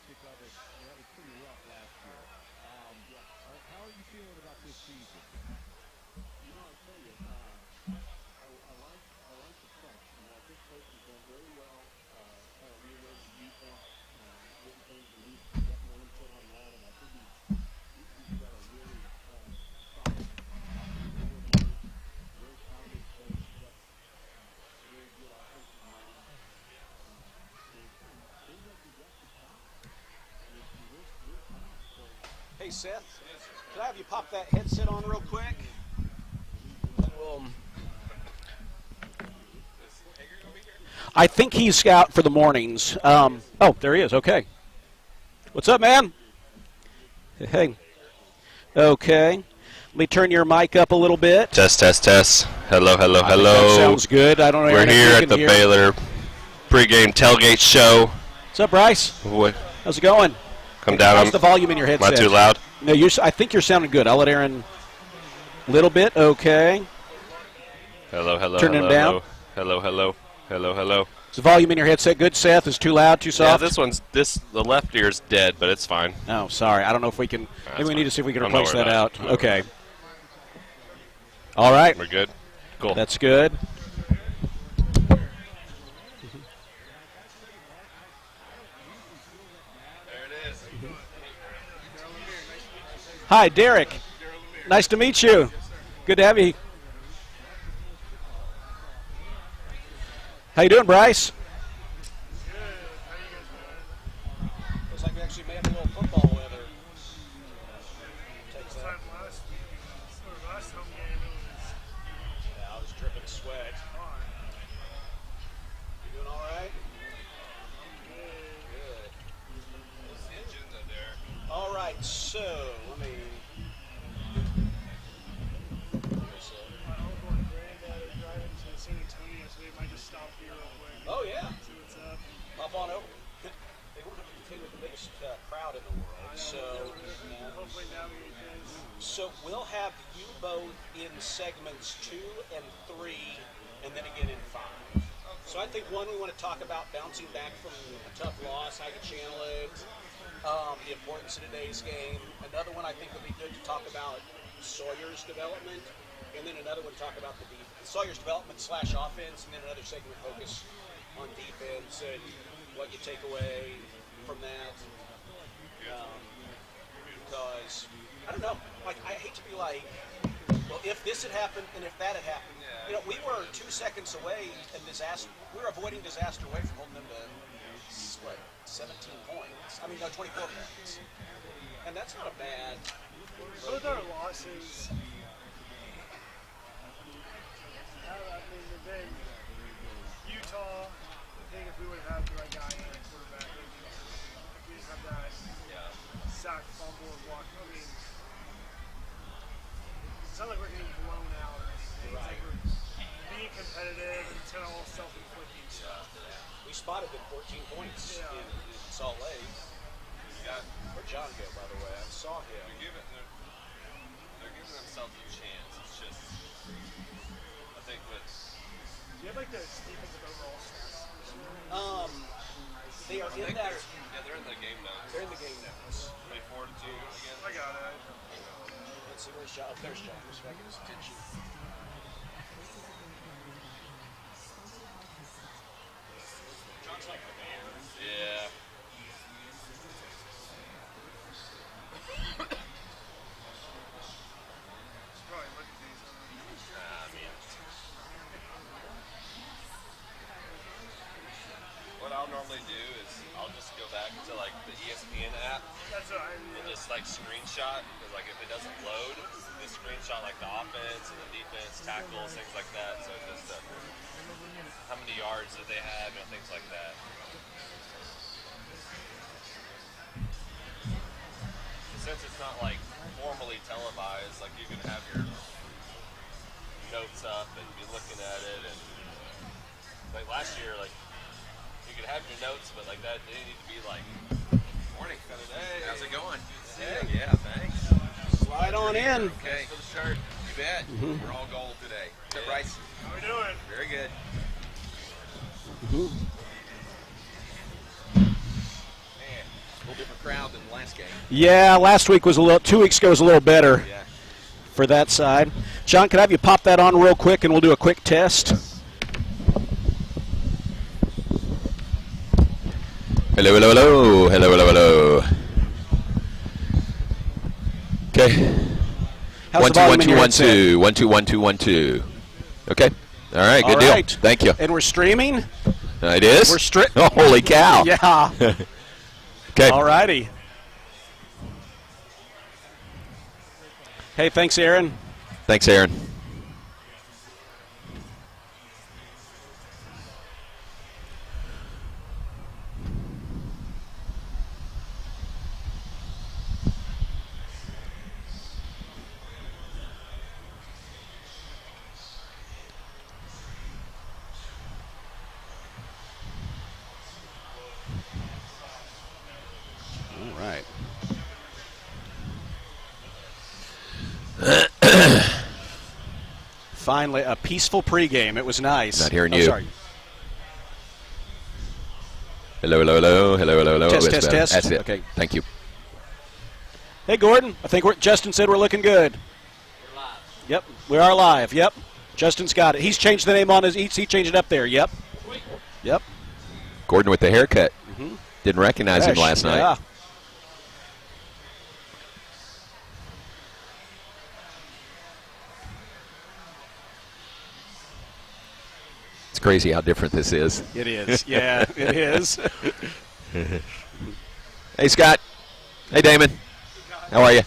statistic of it, that was pretty rough last year. How are you feeling about this season? I'll tell you, I like the press. I think coach has done very well, kind of rearrange the defense, getting things released, get more input on that, and I think he's got a really solid offensive coordinator, very talented coach, got a very good offensive mind. So it seems like we got the top. We're top. So. Hey, Seth, can I have you pop that headset on real quick? I think he's out for the mornings. Oh, there he is. Okay. What's up, man? Hey. Okay. Let me turn your mic up a little bit. Test. Hello. That sounds good. I don't know. We're here at the Baylor Pregame Tailgate show. What's up, Bryce? What? How's it going? Come down. How's the volume in your headset? Not too loud? No, I think you're sounding good. I'll let Aaron a little bit. Okay. Hello. Turn him down. Hello. Is the volume in your headset good, Seth? Is it too loud, too soft? Yeah, the left ear's dead, but it's fine. Oh, sorry. I don't know if we can. Maybe we need to see if we can replace that out. Okay. All right. We're good? Cool. That's good. There it is. Hi, Derek. Nice to meet you. Good to have you. How you doing, Bryce? Good. How you guys doing? Looks like we actually may have a little football weather. Takes that. Last home game, it was Yeah, I was dripping sweat. fine. You doing all right? Good. Good. All right, so let me. My uncle and granddad are driving to San Antonio, so they might just stop here real quick. Oh, yeah. See what's up. Hop on over. They were with the biggest crowd in the world, so. Hopefully navigate this. So we'll have you both in segments 2 and 3, and then again in 5. So I think one, we want to talk about bouncing back from a tough loss, how you channel it, the importance of today's game. Another one I think would be good to talk about Sawyer's development, and then another one talk about the Sawyer's development / offense, and then another segment focus on defense and what you take away from that. Because I don't know, like I hate to be like, well, if this had happened and if that had happened, we were 2 seconds away and we were avoiding disaster away from holding them to 17 points. I mean, no, 24 points, and that's not a bad. Both our losses, I mean, they've been Utah. I think if we would have had the right guy in at quarterback, we just have that sack, fumble, and block. I mean, it's not like we're getting blown out or anything. It's like we're being competitive and it's kind of all self-inflicting stuff. We spotted them 14 points in Salt Lake. Where'd John go, by the way? I saw him. They're giving themselves a chance. It's just, I think Do you have like the defensive overall stats? They are in that. they're in the game notes. They're in the game notes. 24-2 again. I got it. Let's see, where's John? Oh, there's John. Just making his attention. John's like the man. Yeah. Probably look at these. What I'll normally do is I'll just go back to like the ESPN app That's what I and mean. just like screenshot, because like if it doesn't load, just screenshot like the offense and the defense, tackles, things like that. So just how many yards that they have, things like that. Since it's not like formally televised, like you can have your notes up and be looking at it, and like last year, like you could have your notes, but like that they need to be like, morning, hey, How's it going? Hey. Yeah, thanks. Slide on in. Okay. For the shirt. You bet. We're all gold today. What's up, Bryce? How we doing? Very good. man, we'll different crowd than the last game. Yeah, last week was 2 weeks ago was a little better Yeah. for that side. John, could I have you pop that on real quick and we'll do a quick test? Hello, hello, hello. Hello, hello, hello. Okay. How's 1 the 2 volume 1 in 2 your 1 headset? 2 1 2 1 2 1 2. Okay. All right. Good All deal. right. Thank you. And we're streaming? It is. We're Oh, holy cow. Yeah. Okay. All righty. Hey, thanks, Aaron. Thanks, Aaron. All right. Finally, a peaceful pregame. It was nice. Not hearing Oh, you. Sorry. Hello, hello, hello. Hello, hello, hello. Test, That's test, better. test. That's it. Okay. Thank you. Hey, Gordon. I think Justin said we're looking good. We're live. Yep, we are live. Yep. Justin's got it. He's changed the name on his. He changed it up there. Yep. Yep. Gordon with the haircut. Didn't recognize him Fresh. last night. Yeah. It's crazy how different this is. It is. Yeah, it is. Hey, Scott. Hey, Damon. How are you?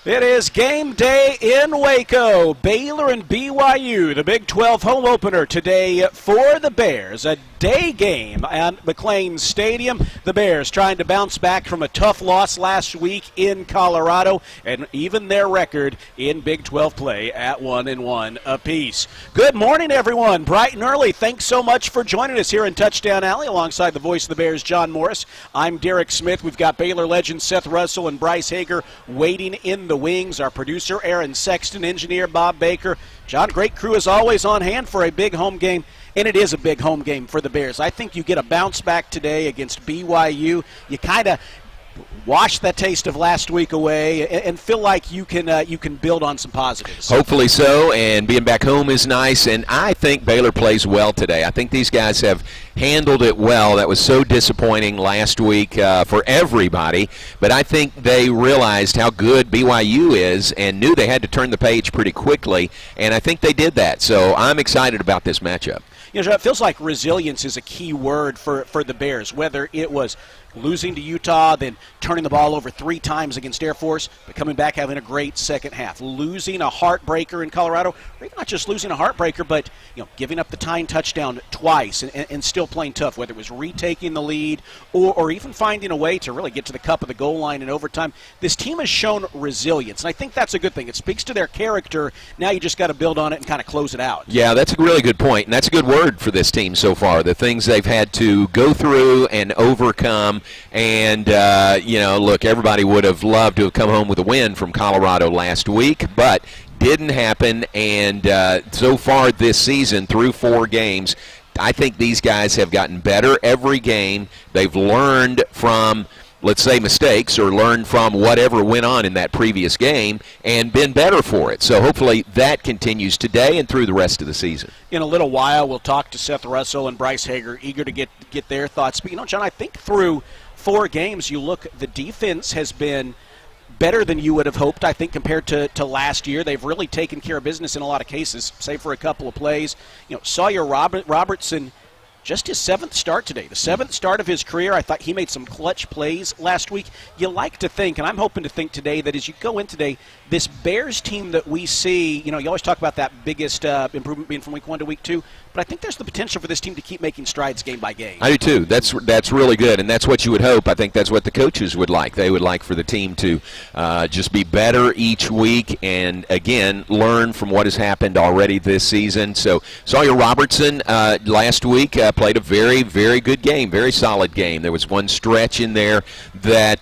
It is game day in Waco. Baylor and BYU, the Big 12 home opener today for the Bears. A day game at McLean Stadium. The Bears trying to bounce back from a tough loss last week in Colorado, and even their record in Big 12 play at 1-1 apiece. Good morning, everyone. Bright and early. Thanks so much for joining us here in Touchdown Alley alongside the voice of the Bears, John Morris. I'm Derek Smith. We've got Baylor legends Seth Russell and Bryce Hager waiting in the wings. Our producer, Aaron Sexton, engineer Bob Baker. John, great crew as always on hand for a big home game, and it is a big home game for the Bears. I think you get a bounce back today against BYU. You kind of wash that taste of last week away and feel like you can build on some positives. Hopefully so, and being back home is nice, and I think Baylor plays well today. I think these guys have handled it well. That was so disappointing last week for everybody, but I think they realized how good BYU is and knew they had to turn the page pretty quickly, and I think they did that. So I'm excited about this matchup. You know, it feels like resilience is a key word for the Bears, whether it was losing to Utah, then turning the ball over 3 times against Air Force, but coming back having a great second half. Losing a heartbreaker in Colorado, or even not just losing a heartbreaker, but giving up the tying touchdown twice and still playing tough, whether it was retaking the lead or even finding a way to really get to the cup of the goal line in overtime. This team has shown resilience, and I think that's a good thing. It speaks to their character. Now you just got to build on it and kind of close it out. Yeah, that's a really good point, and that's a good word for this team so far. The things they've had to go through and overcome. And, look, everybody would have loved to have come home with a win from Colorado last week, but didn't happen. And so far this season, through 4 games, I think these guys have gotten better every game. They've learned from, let's say, mistakes or learned from whatever went on in that previous game and been better for it. So hopefully that continues today and through the rest of the season. In a little while, we'll talk to Seth Russell and Bryce Hager, eager to get their thoughts. But, John, I think through 4 games, you look, the defense has been better than you would have hoped, I think, compared to last year. They've really taken care of business in a lot of cases, save for a couple of plays. Sawyer Robertson, just his 7th start today, the 7th start of his career. I thought he made some clutch plays last week. You like to think, and I'm hoping to think today, that as you go in today, this Bears team that we see, you always talk about that biggest improvement being from week 1 to week 2, but I think there's the potential for this team to keep making strides game by game. I do too. That's really good, and that's what you would hope. I think that's what the coaches would like. They would like for the team to just be better each week and, again, learn from what has happened already this season. So Sawyer Robertson last week played a very, very good game, very solid game. There was one stretch in there that,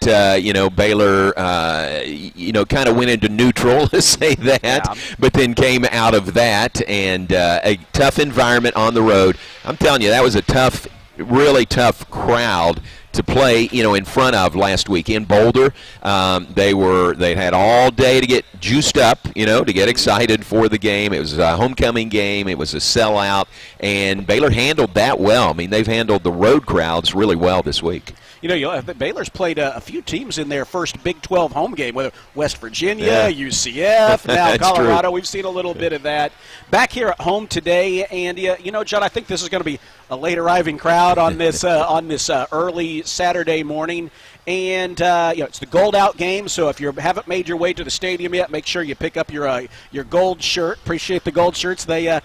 Baylor, kind of went into neutral, to say that, but then came out of that, and a tough environment on the road. I'm telling you, that was a tough really tough crowd to play, in front of last week in Boulder. They had all day to get juiced up, to get excited for the game. It was a homecoming game. It was a sellout, and Baylor handled that well. I mean, they've handled the road crowds really well this week. Baylor's played a few teams in their first Big 12 home game, whether West Virginia, UCF, now Colorado. True. We've seen a little bit of that. Back here at home today, and John, I think this is going to be a late arriving crowd on this early Saturday morning. And it's the Gold Out game, so if you haven't made your way to the stadium yet, make sure you pick up your gold shirt. Appreciate the gold shirts they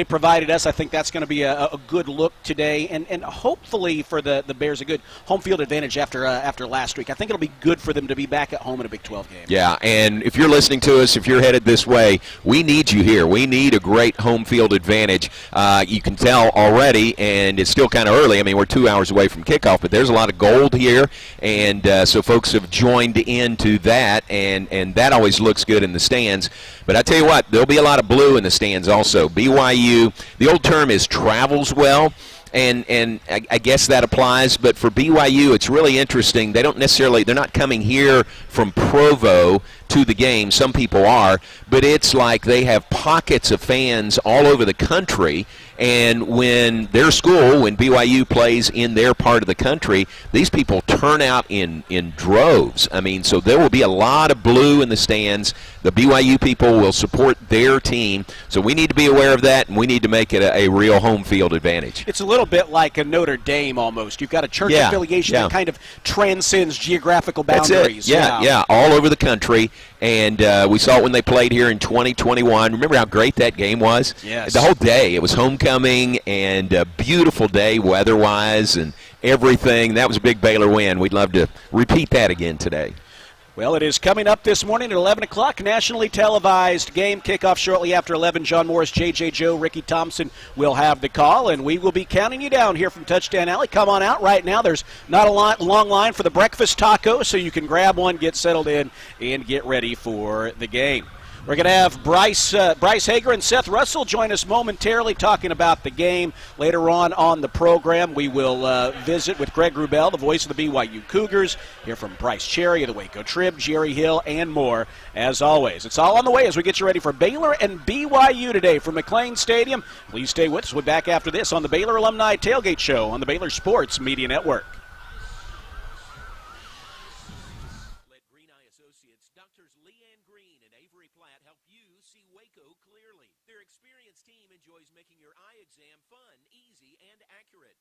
provided us. I think that's going to be a good look today, and hopefully for the Bears a good home field advantage after last week. I think it'll be good for them to be back at home in a Big 12 game. Yeah, and if you're listening to us, if you're headed this way, we need you here. We need a great home field advantage. You can tell already, and it's still kind of early. I mean, we're 2 hours away from kickoff, but there's a lot of gold here. And so folks have joined into that, and that always looks good in the stands. But I tell you what, there'll be a lot of blue in the stands also. BYU, the old term is travels well. And I guess that applies, but for BYU, it's really interesting. They're not coming here from Provo to the game. Some people are, but it's like they have pockets of fans all over the country. And when BYU plays in their part of the country, these people turn out in droves. I mean, so there will be a lot of blue in the stands. The BYU people will support their team. So we need to be aware of that, and we need to make it a real home field advantage. It's a little bit like a Notre Dame almost. You've got a church affiliation that kind of transcends geographical boundaries. That's it. Yeah, all over the country. And we saw it when they played here in 2021. Remember how great that game was? Yes. The whole day. It was homecoming and a beautiful day weather-wise and everything. That was a big Baylor win. We'd love to repeat that again today. Well, it is coming up this morning at 11 o'clock, nationally televised game. Kickoff shortly after 11. John Morris, J.J. Joe, Ricky Thompson will have the call, and we will be counting you down here from Touchdown Alley. Come on out right now. There's not a long line for the breakfast taco, so you can grab one, get settled in, and get ready for the game. We're going to have Bryce Hager and Seth Russell join us momentarily talking about the game. Later on the program, we will visit with Greg Wrubell, the voice of the BYU Cougars, hear from Bryce Cherry of the Waco Trib, Jerry Hill, and more. As always, it's all on the way as we get you ready for Baylor and BYU today from McLean Stadium. Please stay with us. We'll be back after this on the Baylor Alumni Tailgate Show on the Baylor Sports Media Network.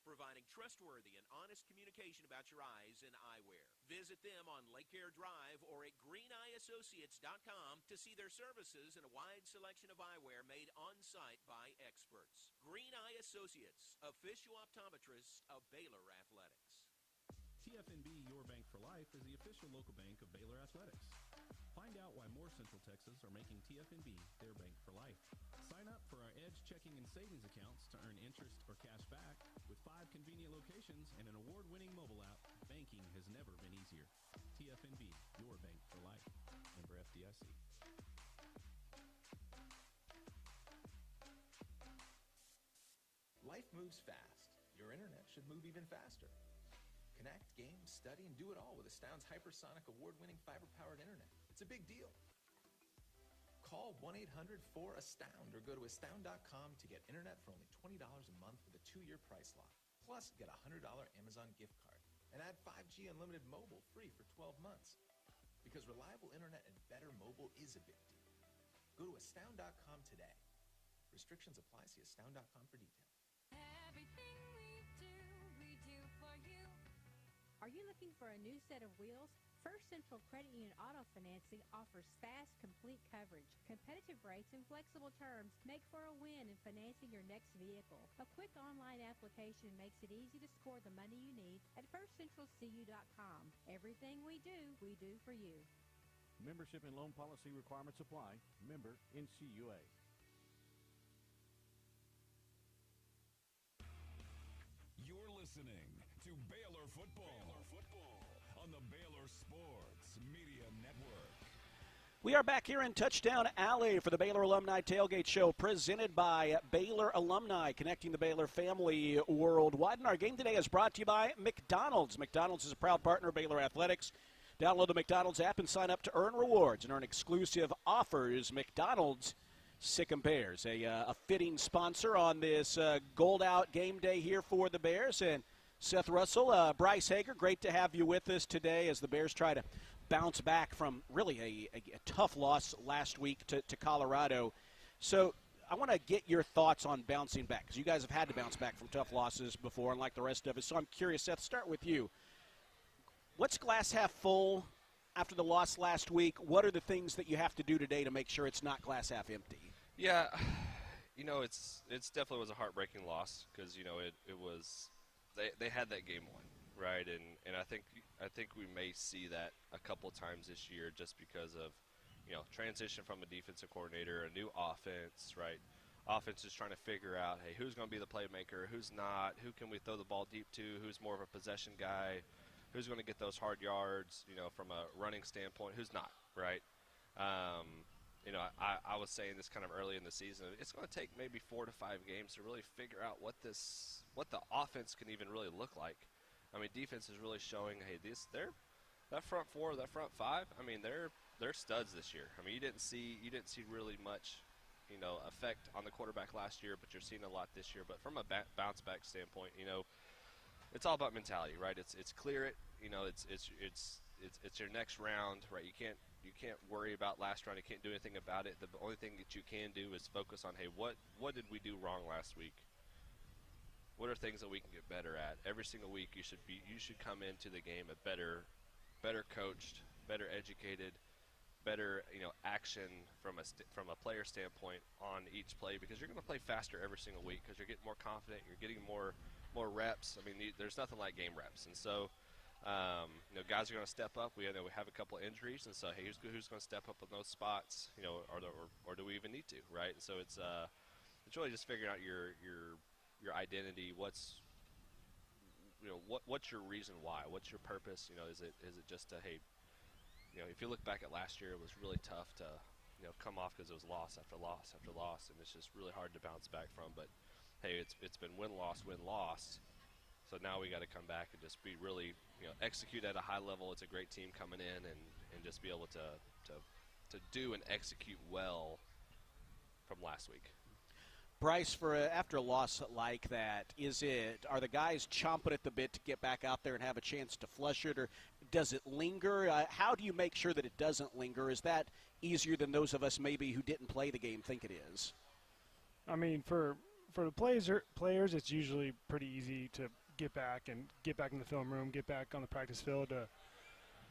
Providing trustworthy and honest communication about your eyes and eyewear. Visit them on Lake Air Drive or at greeneyeassociates.com to see their services and a wide selection of eyewear made on-site by experts. Green Eye Associates, official optometrists of Baylor Athletics. TFNB Your Bank for Life is the official local bank of Baylor Athletics. Find out why more Central Texas are making TFNB their bank for life. Sign up for our Edge checking and savings accounts to earn interest or cash back. With 5 convenient locations and an award-winning mobile app, banking has never been easier. TFNB, your bank for life. Member FDIC. Life moves fast. Your internet should move even faster. Connect, game, study, and do it all with Astound's hypersonic award-winning fiber-powered internet. It's a big deal. Call 1-800-4ASTOUND or go to astound.com to get internet for only $20 a month with a 2-year price lock. Plus, get a $100 Amazon gift card and add 5G unlimited mobile free for 12 months. Because reliable internet and better mobile is a big deal. Go to astound.com today. Restrictions apply. See astound.com for details. Everything we do for you. Are you looking for a new set of wheels? First Central Credit Union Auto Financing offers fast, complete coverage, competitive rates, and flexible terms make for a win in financing your next vehicle. A quick online application makes it easy to score the money you need at firstcentralcu.com. Everything we do for you. Membership and loan policy requirements apply. Member NCUA. You're listening to Baylor Football on the Baylor Sports Media Network. We are back here in Touchdown Alley for the Baylor Alumni Tailgate Show, presented by Baylor Alumni, connecting the Baylor family worldwide. And our game today is brought to you by McDonald's. McDonald's is a proud partner of Baylor Athletics. Download the McDonald's app and sign up to earn rewards and earn exclusive offers. McDonald's, Sick 'em Bears, a fitting sponsor on this gold out game day here for the Bears. And Seth Russell, Bryce Hager, great to have you with us today as the Bears try to bounce back from really a tough loss last week to Colorado. So I want to get your thoughts on bouncing back, because you guys have had to bounce back from tough losses before, unlike the rest of us. So I'm curious, Seth, start with you. What's glass half full after the loss last week? What are the things that you have to do today to make sure it's not glass half empty? Yeah, it's definitely was a heartbreaking loss because, it was they had that game won, right? And I think we may see that a couple times this year just because of, transition from a defensive coordinator, a new offense, right? Offense is trying to figure out, hey, who's going to be the playmaker, who's not, who can we throw the ball deep to, who's more of a possession guy, who's going to get those hard yards, from a running standpoint, who's not, right? I was saying this kind of early in the season. It's going to take maybe 4 to 5 games to really figure out what the offense can even really look like. I mean, defense is really showing, hey, that front four, that front five. I mean, they're studs this year. I mean, you didn't see really much, effect on the quarterback last year, but you're seeing a lot this year. But from a bounce back standpoint, it's all about mentality, right? It's clear it. It's your next round, right? You can't worry about last round. You can't do anything about it. The only thing that you can do is focus on, hey, what did we do wrong last week? What are things that we can get better at? Every single week you should come into the game a better coached, better educated, better action from a player standpoint on each play, because you're going to play faster every single week because you're getting more confident, you're getting more reps. I mean, there's nothing like game reps, and so guys are going to step up. We have a couple of injuries, and so hey, who's going to step up in those spots? Or do we even need to, right? And so it's really just figuring out your identity. What's your reason why? What's your purpose? Is it just hey, if you look back at last year, it was really tough to come off because it was loss after loss after loss, and it's just really hard to bounce back from. But hey, it's been win loss. So now we got to come back and just be really execute at a high level. It's a great team coming in and just be able to do and execute well from last week. Bryce, after a loss like that, are the guys chomping at the bit to get back out there and have a chance to flush it, or does it linger? How do you make sure that it doesn't linger? Is that easier than those of us maybe who didn't play the game think it is? I mean, for the players, it's usually pretty easy to get back in the film room, get back on the practice field to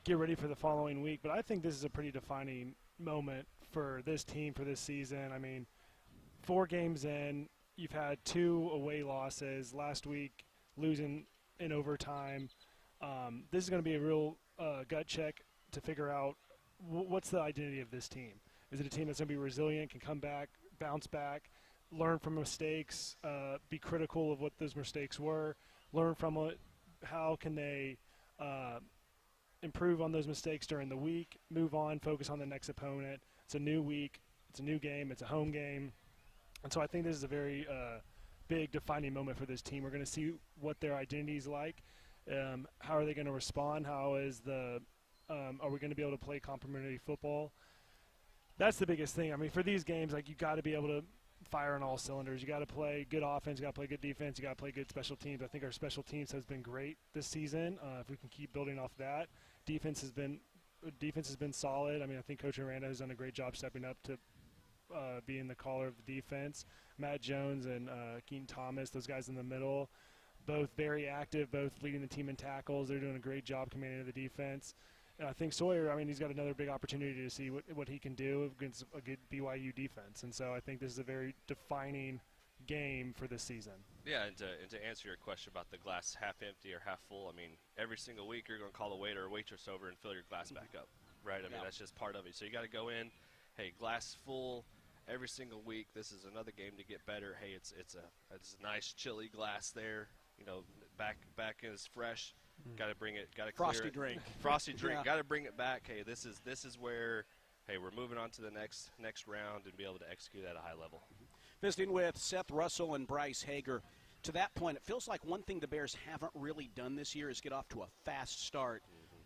get ready for the following week. But I think this is a pretty defining moment for this team for this season. I mean, 4 games in, you've had 2 away losses. Last week, losing in overtime. This is going to be a real gut check to figure out what's the identity of this team. Is it a team that's going to be resilient, can come back, bounce back, learn from mistakes, be critical of what those mistakes were, learn from it? How can they improve on those mistakes during the week, move on, focus on the next opponent? It's a new week. It's a new game. It's a home game. And so I think this is a very big defining moment for this team. We're going to see what their identity is like. How are they going to respond? Are we going to be able to play complementary football? That's the biggest thing. I mean, for these games, you got to be able to fire on all cylinders. You got to play good offense. You got to play good defense. You got to play good special teams. I think our special teams has been great this season. If we can keep building off that, defense has been solid. I mean, I think Coach Aranda has done a great job stepping up to being the caller of the defense. Matt Jones and Keaton Thomas, those guys in the middle, both very active, both leading the team in tackles. They're doing a great job commanding the defense. And I think Sawyer, he's got another big opportunity to see what he can do against a good BYU defense. And so I think this is a very defining game for this season. Yeah, and to answer your question about the glass half empty or half full, every single week you're going to call a waiter or waitress over and fill your glass back up, right? That's just part of it. So you got to go in, hey, glass full every single week. This is another game to get better. Hey, it's a nice chilly glass there. Back is fresh. Got to bring it. Got to clear Frosty it. drink. Frosty drink. Yeah. Got to bring it back. Hey, this is where, hey, we're moving on to the next round and be able to execute at a high level. Visiting with Seth Russell and Bryce Hager. To that point, it feels like one thing the Bears haven't really done this year is get off to a fast start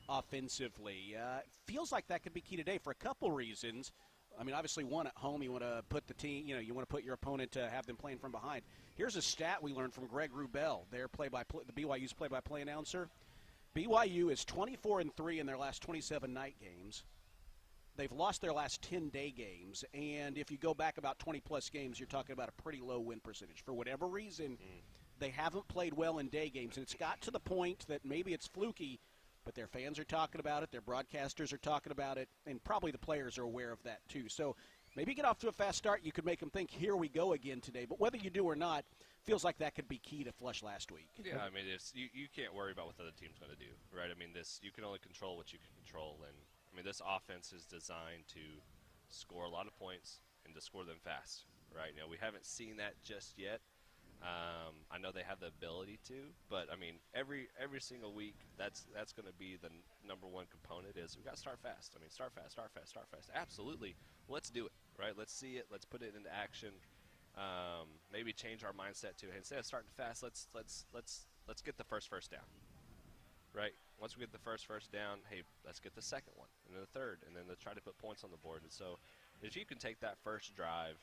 offensively. Feels like that could be key today for a couple reasons. I mean, obviously, one, at home, you want to put the team, you want to put your opponent to have them playing from behind. Here's a stat we learned from Greg Wrubell, the BYU's play-by-play announcer. BYU is 24-3 in their last 27 night games. They've lost their last 10-day games, and if you go back about 20-plus games, you're talking about a pretty low win percentage. For whatever reason, they haven't played well in day games, and it's got to the point that maybe it's fluky, but their fans are talking about it, their broadcasters are talking about it, and probably the players are aware of that too. So maybe get off to a fast start. You could make them think, here we go again today. But whether you do or not, feels like that could be key to Flush last week. Yeah, I mean, you can't worry about what the other team's going to do, right? I mean, you can only control what you can control, and I mean, this offense is designed to score a lot of points and to score them fast, right? We haven't seen that just yet. I know they have the ability to, but I mean, every single week, that's going to be the number one component is we got to start fast. I mean, start fast. Absolutely, let's do it, right? Let's see it. Let's put it into action. Maybe change our mindset to instead of starting fast, let's get the first down, right? Once we get the first down, hey, let's get the second one, and then the third, and then let's try to put points on the board. And so, if you can take that first drive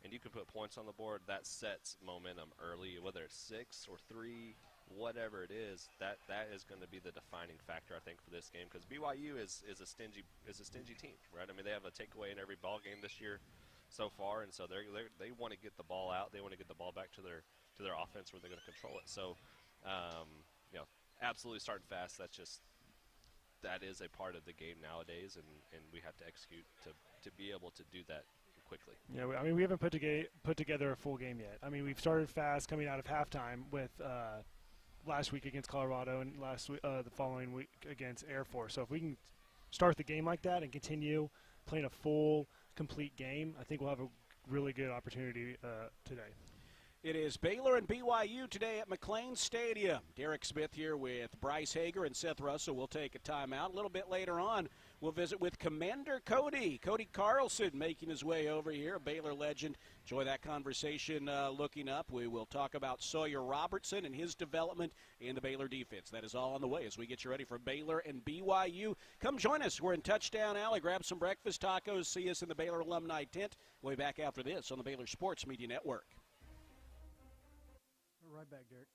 and you can put points on the board, that sets momentum early, whether it's 6 or 3, whatever it is, that is going to be the defining factor, I think, for this game, because BYU is a stingy team, right? I mean, they have a takeaway in every ball game this year so far, and so they want to get the ball out, they want to get the ball back to their offense where they're going to control it. So, absolutely starting fast. That is a part of the game nowadays, and we have to execute to be able to do that quickly. Yeah, I mean, we haven't put together a full game yet. I mean, we've started fast coming out of halftime with last week against Colorado and the following week against Air Force. So if we can start the game like that and continue playing a full, complete game, I think we'll have a really good opportunity today. It is Baylor and BYU today at McLean Stadium. Derek Smith here with Bryce Hager and Seth Russell. We'll take a timeout. A little bit later on, we'll visit with Commander Cody Carlson making his way over here, a Baylor legend. Enjoy that conversation looking up. We will talk about Sawyer Robertson and his development in the Baylor defense. That is all on the way as we get you ready for Baylor and BYU. Come join us. We're in Touchdown Alley. Grab some breakfast, tacos. See us in the Baylor Alumni Tent. We'll be back after this on the Baylor Sports Media Network. Right back, Derek.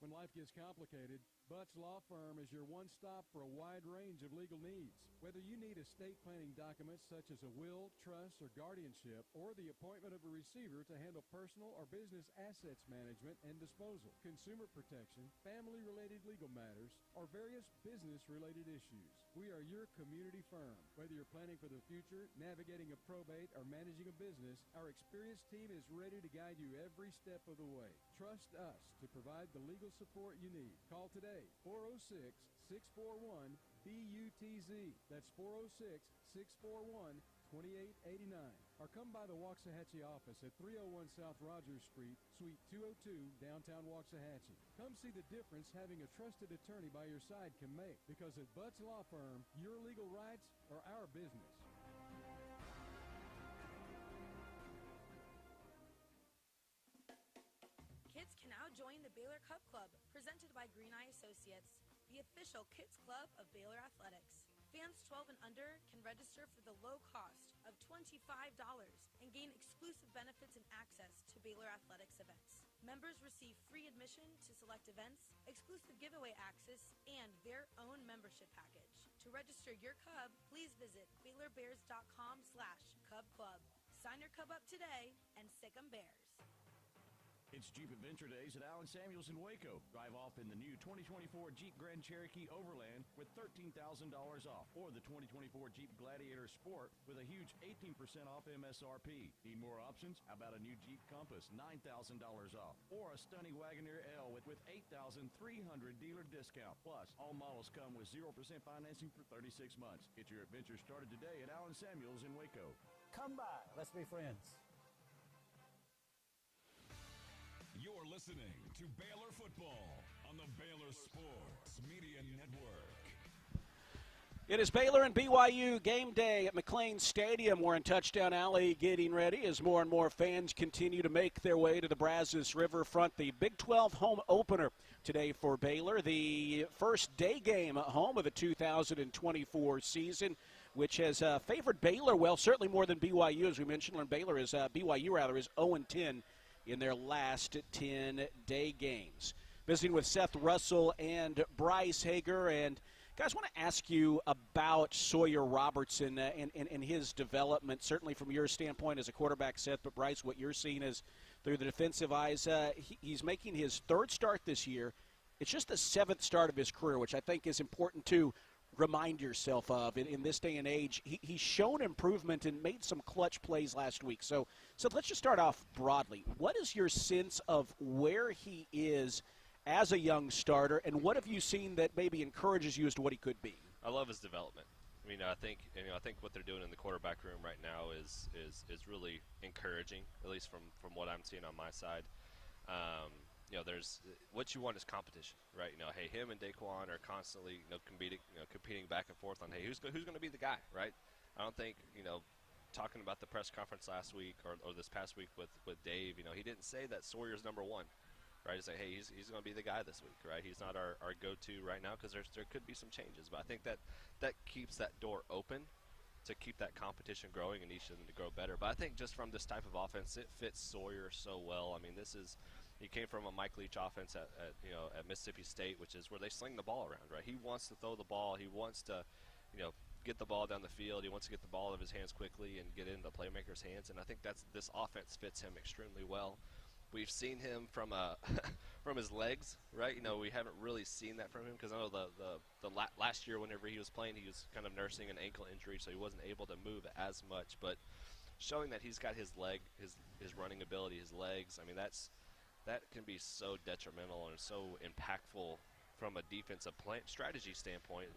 When life gets complicated, Butts Law Firm is your one-stop for a wide range of legal needs. Whether you need estate planning documents such as a will, trust, or guardianship, or the appointment of a receiver to handle personal or business assets management and disposal, consumer protection, family-related legal matters, or various business-related issues, we are your community firm. Whether you're planning for the future, navigating a probate, or managing a business, our experienced team is ready to guide you every step of the way. Trust us to provide the legal support you need. Call today, 406-641-BUTZ. That's 406-641-2889. Or come by the Waxahachie office at 301 South Rogers Street, Suite 202, downtown Waxahachie. Come see the difference having a trusted attorney by your side can make, because at Butts Law Firm, your legal rights are our business. Kids can now join the Baylor Cup Club, presented by Green Eye Associates, the official kids club of Baylor Athletics. Fans 12 and under can register for the low cost of $25 and gain exclusive benefits and access to Baylor Athletics events. Members receive free admission to select events, exclusive giveaway access, and their own membership package. To register your Cub, please visit BaylorBears.com/Cub Club. Sign your Cub up today and sick 'em Bears. It's Jeep Adventure Days at Allen Samuels in Waco. Drive off in the new 2024 Jeep Grand Cherokee Overland with $13,000 off, or the 2024 Jeep Gladiator Sport with a huge 18% off MSRP. Need more options? How about a new Jeep Compass, $9,000 off, or a stunning Wagoneer L with $8,300 dealer discount. Plus, all models come with 0% financing for 36 months. Get your adventure started today at Allen Samuels in Waco. Come by. Let's be friends. You're listening to Baylor Football on the Baylor Sports Media Network. It is Baylor and BYU game day at McLean Stadium. We're in Touchdown Alley getting ready as more and more fans continue to make their way to the Brazos Riverfront. The Big 12 home opener today for Baylor. The first day game at home of the 2024 season, which has favored Baylor, well, certainly more than BYU, as we mentioned. And BYU is 0-10 in their last 10 day games. Visiting with Seth Russell and Bryce Hager. And guys, I want to ask you about Sawyer Robertson and his development, certainly from your standpoint as a quarterback, Seth, but Bryce, what you're seeing is through the defensive eyes. He's making his third start this year. It's just the seventh start of his career, which I think is important to remind yourself of in this day and age. He's shown improvement and made some clutch plays last week. So let's just start off broadly. What is your sense of where he is as a young starter, and what have you seen that maybe encourages you as to what he could be? I love his development. I mean, I think what they're doing in the quarterback room right now is really encouraging, at least from what I'm seeing on my side. There's what you want is competition, right? Hey, him and Daquan are constantly competing back and forth on, hey, who's going to be the guy, right? I don't think talking about the press conference last week or this past week with Dave, he didn't say that Sawyer's number one. Right, to say, hey, he's going to be the guy this week, right? He's not our go-to right now because there could be some changes. But I think that keeps that door open to keep that competition growing and each of them to grow better. But I think just from this type of offense, it fits Sawyer so well. I mean, he came from a Mike Leach offense at Mississippi State, which is where they sling the ball around, right? He wants to throw the ball. He wants to, get the ball down the field. He wants to get the ball out of his hands quickly and get into the playmaker's hands. And I think this offense fits him extremely well. We've seen him from his legs, right? We haven't really seen that from him because I know the last year whenever he was playing, he was kind of nursing an ankle injury, so he wasn't able to move as much. But showing that he's got his running ability, his legs, I mean, that can be so detrimental and so impactful from a defensive strategy standpoint,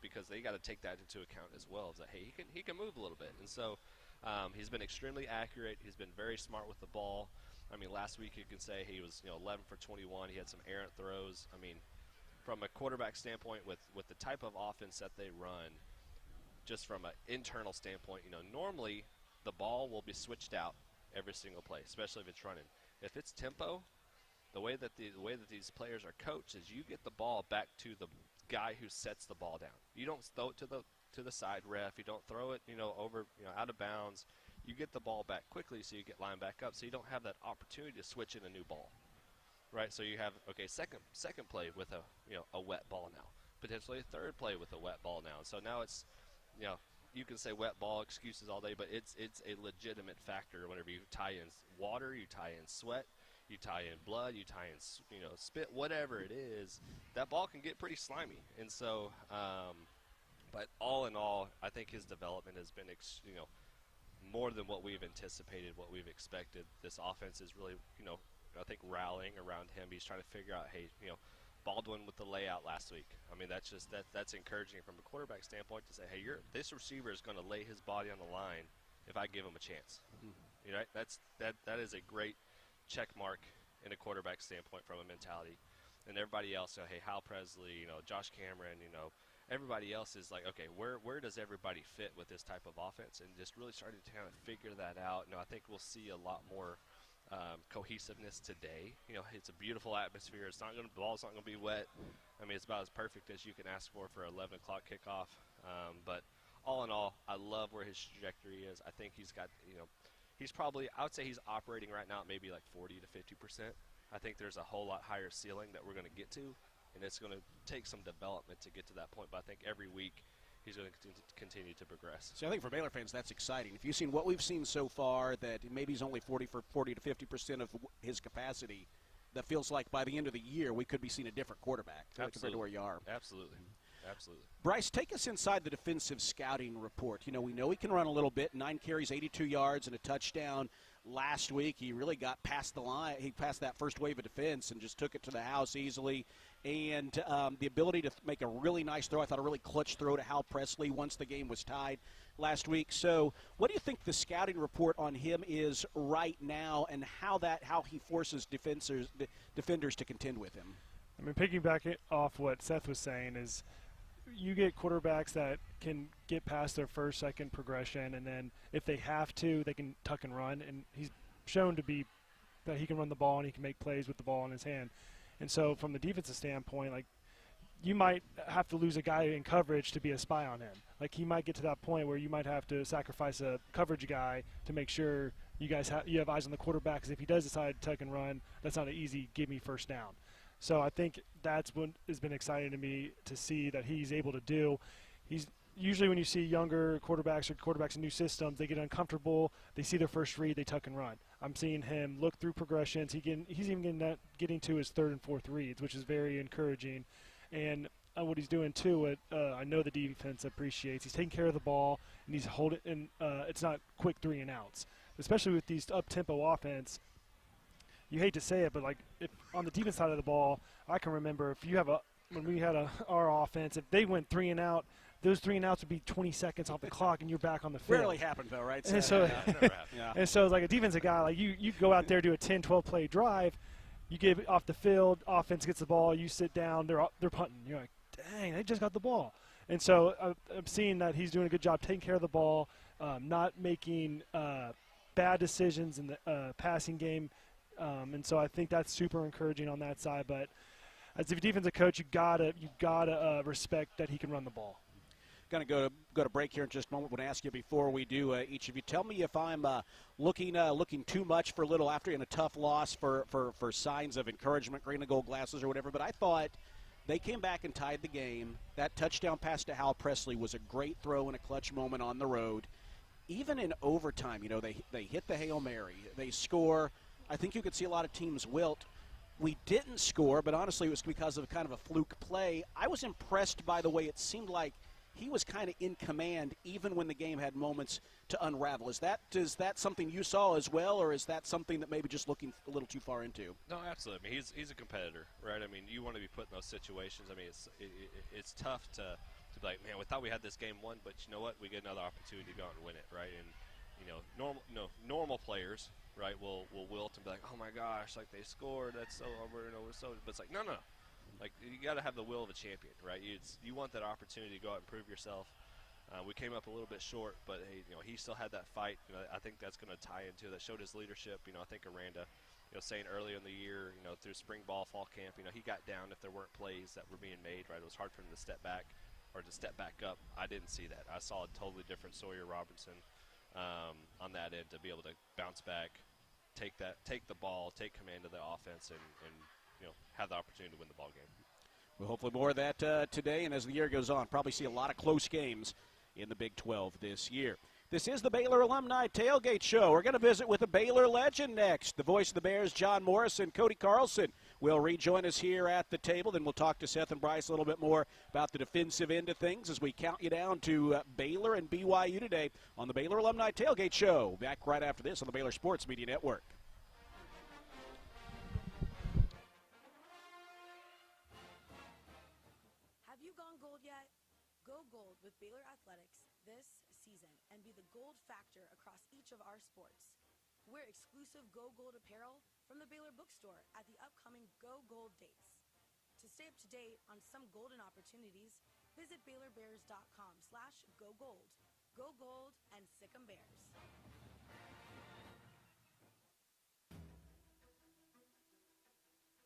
because they got to take that into account as well. Is that, hey, he can move a little bit, and so he's been extremely accurate. He's been very smart with the ball. I mean, last week you can say he was 11 for 21. He had some errant throws. I mean, from a quarterback standpoint, with the type of offense that they run, just from an internal standpoint, normally the ball will be switched out every single play, especially if it's running. If it's tempo, the way that these players are coached is you get the ball back to the guy who sets the ball down. You don't throw it to the side ref. You don't throw it over out of bounds. You get the ball back quickly so you get lined back up, so you don't have that opportunity to switch in a new ball, right? So you have, second play with a wet ball now, potentially a third play with a wet ball now. So now it's, you can say wet ball excuses all day, but it's a legitimate factor whenever you tie in water, you tie in sweat, you tie in blood, you tie in spit, whatever it is, that ball can get pretty slimy. And so, but all in all, I think his development has been more than what we've anticipated, what we've expected. This offense is really, I think rallying around him. He's trying to figure out, hey, Baldwin with the layout last week. I mean, that's encouraging from a quarterback standpoint to say, hey, this receiver is going to lay his body on the line if I give him a chance. Mm-hmm. Right? That is a great check mark in a quarterback standpoint from a mentality. And everybody else, hey, Hal Presley, Josh Cameron, everybody else is like, okay, where does everybody fit with this type of offense? And just really starting to kind of figure that out. I think we'll see a lot more cohesiveness today. It's a beautiful atmosphere. The ball's not going to be wet. I mean, it's about as perfect as you can ask for 11 o'clock kickoff. But all in all, I love where his trajectory is. I think he's got, he's probably, I would say he's operating right now at maybe like 40 to 50%. I think there's a whole lot higher ceiling that we're going to get to. And it's going to take some development to get to that point. But I think every week he's going to continue to progress. So I think for Baylor fans, that's exciting. If you've seen what we've seen so far, that maybe he's only 40 to 50% of his capacity, that feels like by the end of the year we could be seeing a different quarterback compared to where you are. Absolutely. Absolutely. Bryce, take us inside the defensive scouting report. We know he can run a little bit, 9 carries, 82 yards, and a touchdown. Last week, he really got past the line. He passed that first wave of defense and just took it to the house easily. And the ability to make a really nice throw. I thought a really clutch throw to Hal Presley once the game was tied last week. So what do you think the scouting report on him is right now, and how he forces defenders to contend with him? I mean, piggybacking off what Seth was saying is, you get quarterbacks that can get past their first, second progression, and then if they have to, they can tuck and run. And he's shown to be that he can run the ball and he can make plays with the ball in his hand. And so from the defensive standpoint, like, you might have to lose a guy in coverage to be a spy on him. Like, he might get to that point where you might have to sacrifice a coverage guy to make sure you have eyes on the quarterback, because if he does decide to tuck and run, that's not an easy give me first down. So I think that's what has been exciting to me to see that he's able to do. He's usually, when you see younger quarterbacks or quarterbacks in new systems, they get uncomfortable, they see their first read, they tuck and run. I'm seeing him look through progressions. He's even getting to his third and fourth reads, which is very encouraging. And what he's doing too, I know the defense appreciates. He's taking care of the ball, and he's holding. And it's not quick 3 and outs, especially with these up-tempo offense. You hate to say it, but like, if on the defense side of the ball, I can remember if you have when we had our offense, if they went 3 and out, those 3 and outs would be 20 seconds off the clock, and you're back on the field. Rarely happened though, right? And so, yeah. and so it's like a defensive guy, like you go out there, do a 10, 12 play drive. You get off the field, offense gets the ball, you sit down, they're punting. You're like, dang, they just got the ball. And so I'm seeing that he's doing a good job taking care of the ball, not making bad decisions in the passing game. And so I think that's super encouraging on that side. But as a defensive coach, you gotta respect that he can run the ball. Going to go to break here in just a moment. I want to ask you before we do, each of you, tell me if I'm looking too much for a little after in a tough loss for signs of encouragement, green and gold glasses or whatever. But I thought they came back and tied the game. That touchdown pass to Hal Presley was a great throw and a clutch moment on the road. Even in overtime, they hit the Hail Mary. They score. I think you could see a lot of teams wilt. We didn't score, but honestly it was because of kind of a fluke play. I was impressed by the way it seemed like he was kind of in command even when the game had moments to unravel. Is that something you saw as well, or is that something that maybe just looking a little too far into? No, absolutely. I mean, he's a competitor, right? I mean, you want to be put in those situations. I mean, it's tough to be like, man, we thought we had this game won, but you know what? We get another opportunity to go out and win it, right? And normal players, right, will wilt and be like, oh my gosh, like they scored, that's so over and over, so. But it's like, no. Like, you got to have the will of a champion, right? You want that opportunity to go out and prove yourself. We came up a little bit short, but hey, he still had that fight. I think that's going to tie into that. Showed his leadership. I think Aranda, saying earlier in the year, through spring ball, fall camp, he got down if there weren't plays that were being made, right? It was hard for him to step back or to step back up. I didn't see that. I saw a totally different Sawyer Robertson on that end to be able to bounce back, take the ball, take command of the offense, and have the opportunity to win the ball game. Well, hopefully more of that today, and as the year goes on, probably see a lot of close games in the Big 12 this year. This is the Baylor Alumni Tailgate Show. We're going to visit with a Baylor legend next. The voice of the Bears, John Morrison, Cody Carlson, will rejoin us here at the table. Then we'll talk to Seth and Bryce a little bit more about the defensive end of things as we count you down to Baylor and BYU today on the Baylor Alumni Tailgate Show. Back right after this on the Baylor Sports Media Network. Go gold with Baylor Athletics this season and be the gold factor across each of our sports. Wear exclusive Go Gold apparel from the Baylor Bookstore at the upcoming Go Gold dates. To stay up to date on some golden opportunities, visit BaylorBears.com/GoGold. Go Gold and Sick 'em Bears.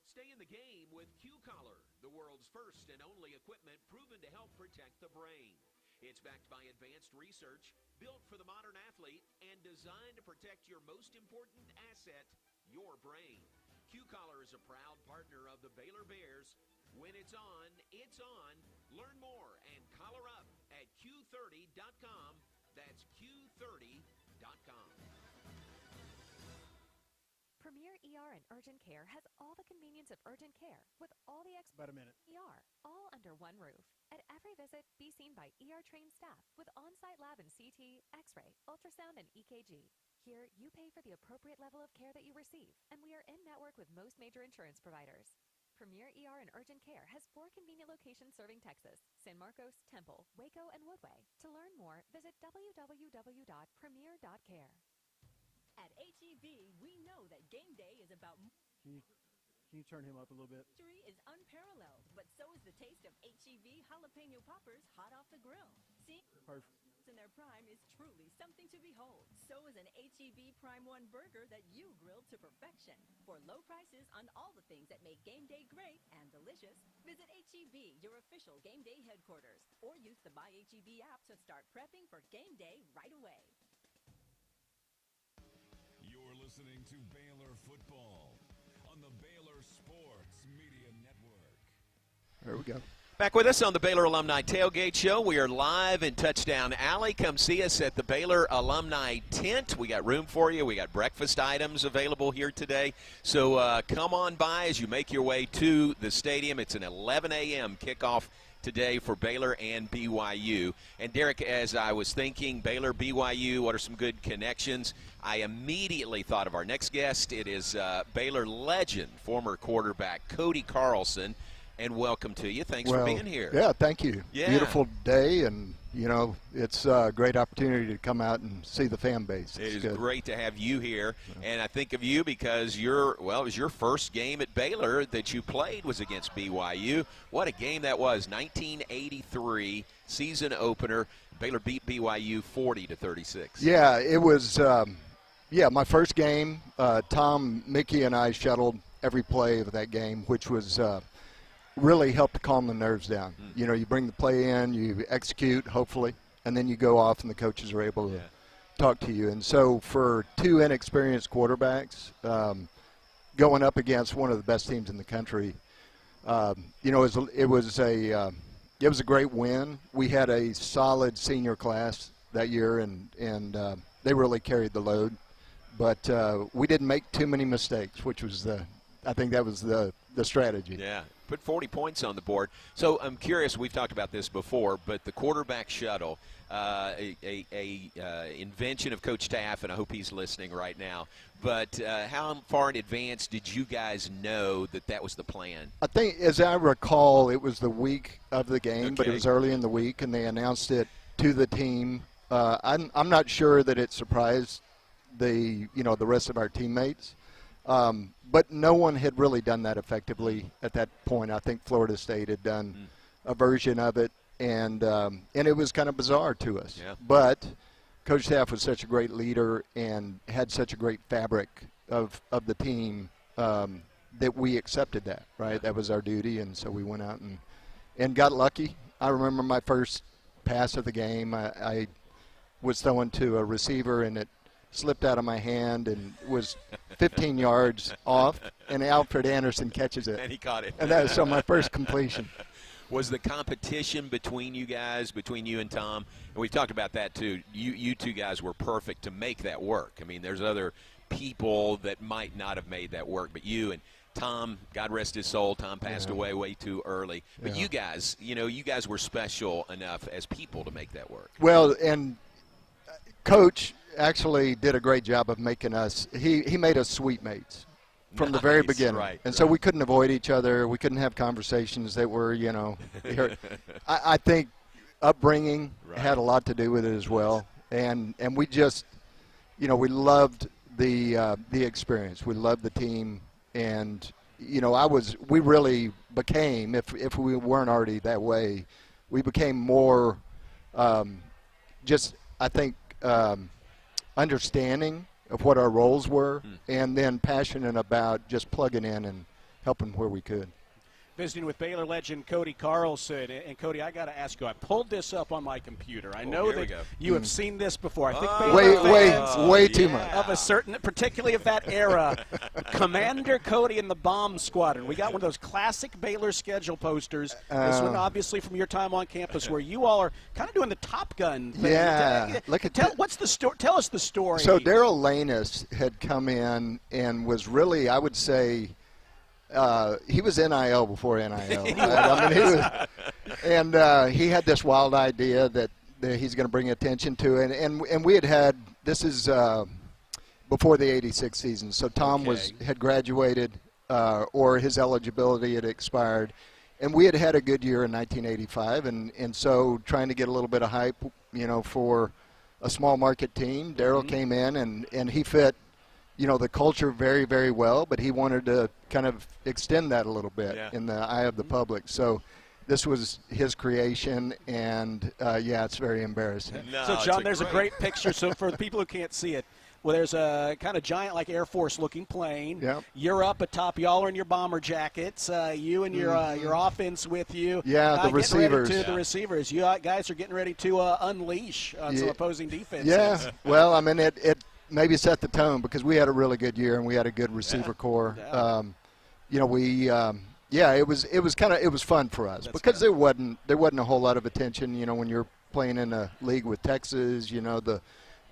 Stay in the game with Q-Collar, the world's first and only equipment proven to help protect the brain. It's backed by advanced research, built for the modern athlete, and designed to protect your most important asset, your brain. Q-Collar is a proud partner of the Baylor Bears. When it's on, it's on. Learn more and collar up at Q30.com. That's Q30.com. Premier ER and Urgent Care has all the convenience of urgent care with all the About a minute. ER, all under one roof. At every visit, be seen by ER-trained staff with on-site lab and CT, X-ray, ultrasound, and EKG. Here, you pay for the appropriate level of care that you receive, and we are in-network with most major insurance providers. Premier ER and Urgent Care has 4 convenient locations serving Texas, San Marcos, Temple, Waco, and Woodway. To learn more, visit www.premier.care. At HEB, we know that game day is about... Can you turn him up a little bit? History is unparalleled, but so is the taste of H-E-B jalapeno poppers hot off the grill. See? Perfect. In their prime is truly something to behold. So is an H-E-B Prime 1 burger that you grilled to perfection. For low prices on all the things that make game day great and delicious, visit H-E-B, your official game day headquarters, or use the My H-E-B app to start prepping for game day right away. You're listening to Baylor Football on the Baylor Sports Media Network. There we go. Back with us on the Baylor Alumni Tailgate Show. We are live in Touchdown Alley. Come see us at the Baylor Alumni Tent. We got room for you. We got breakfast items available here today. So come on by as you make your way to the stadium. It's an 11 a.m. kickoff today for Baylor and BYU. And Derek, as I was thinking, Baylor, BYU, what are some good connections? I immediately thought of our next guest. It is Baylor legend, former quarterback Cody Carlson. And welcome to you. Thanks for being here. Yeah, thank you. Yeah. Beautiful day, and, you know, it's a great opportunity to come out and see the fan base. It is great to have you here. And I think of you because it was your first game at Baylor that you played was against BYU. What a game that was. 1983 season opener. Baylor beat BYU 40-36. Yeah, it was, my first game. Tom, Mickey, and I shuttled every play of that game, which was really helped to calm the nerves down. You know, you bring the play in, you execute, hopefully, and then you go off and the coaches are able to talk to you. And so for two inexperienced quarterbacks, going up against one of the best teams in the country, you know, it was a great win. We had a solid senior class that year, and they really carried the load. But we didn't make too many mistakes, which was I think that was the strategy. Yeah, put 40 points on the board. So I'm curious, we've talked about this before, but the quarterback shuttle, invention of Coach Taff, and I hope he's listening right now. But how far in advance did you guys know that was the plan? I think, as I recall, it was the week of the game, but it was early in the week, and they announced it to the team. I'm not sure that it surprised the rest of our teammates. But no one had really done that effectively at that point. I think Florida State had done a version of it, and it was kind of bizarre to us. Yeah. But Coach Taff was such a great leader and had such a great fabric of the team that we accepted that, right? Yeah. That was our duty, and so we went out and got lucky. I remember my first pass of the game. I was throwing to a receiver, and it slipped out of my hand and was 15 yards off, and Alfred Anderson catches it. And he caught it. And that was my first completion. Was the competition between you guys, between you and Tom, and we've talked about that too, you two guys were perfect to make that work. I mean, there's other people that might not have made that work, but you and Tom, God rest his soul, Tom passed away way too early. But you guys, you guys were special enough as people to make that work. Well, and Coach actually did a great job of making us, he made us sweet mates from the very beginning. Right, and so we couldn't avoid each other. We couldn't have conversations that were, I think upbringing had a lot to do with it as well. And we just, we loved the experience. We loved the team. And, we really became, if we weren't already that way, we became more understanding of what our roles were, and then passionate about just plugging in and helping where we could. Visiting with Baylor legend Cody Carlson. And Cody, I got to ask you, I pulled this up on my computer. I know that you have seen this before. I think way too much. Of a certain, particularly of that era, Commander Cody and the Bomb Squadron. We got one of those classic Baylor schedule posters. This one obviously from your time on campus, where you all are kind of doing the Top Gun thing. Yeah. What's the story? Tell us the story. So Daryl Lanus had come in and was really, I would say, he was NIL before NIL. He had this wild idea that he's going to bring attention to it. And we had this is before the '86 season. So Tom had graduated, or his eligibility had expired, and we had a good year in 1985. And so trying to get a little bit of hype, for a small market team, Daryl came in and he fit the culture very, very well, but he wanted to kind of extend that a little bit in the eye of the public. So this was his creation, and, it's very embarrassing. So, John, there's a great picture. So for the people who can't see it, well, there's a kind of giant, like Air Force-looking plane. Yep. You're up atop. Y'all are in your bomber jackets. You and your offense with you. Yeah, the receivers. The receivers. You guys are getting ready to unleash on some opposing defenses. Yeah. Well, I mean, it maybe set the tone because we had a really good year and we had a good receiver core. It was fun for us because there wasn't a whole lot of attention. When you're playing in a league with Texas,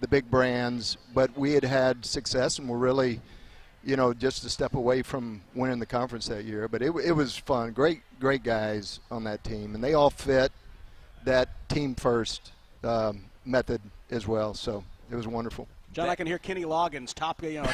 the big brands, but we had success and we're really, just a step away from winning the conference that year. But it was fun. Great guys on that team, and they all fit that team first method as well. So it was wonderful. John, I can hear Kenny Loggins,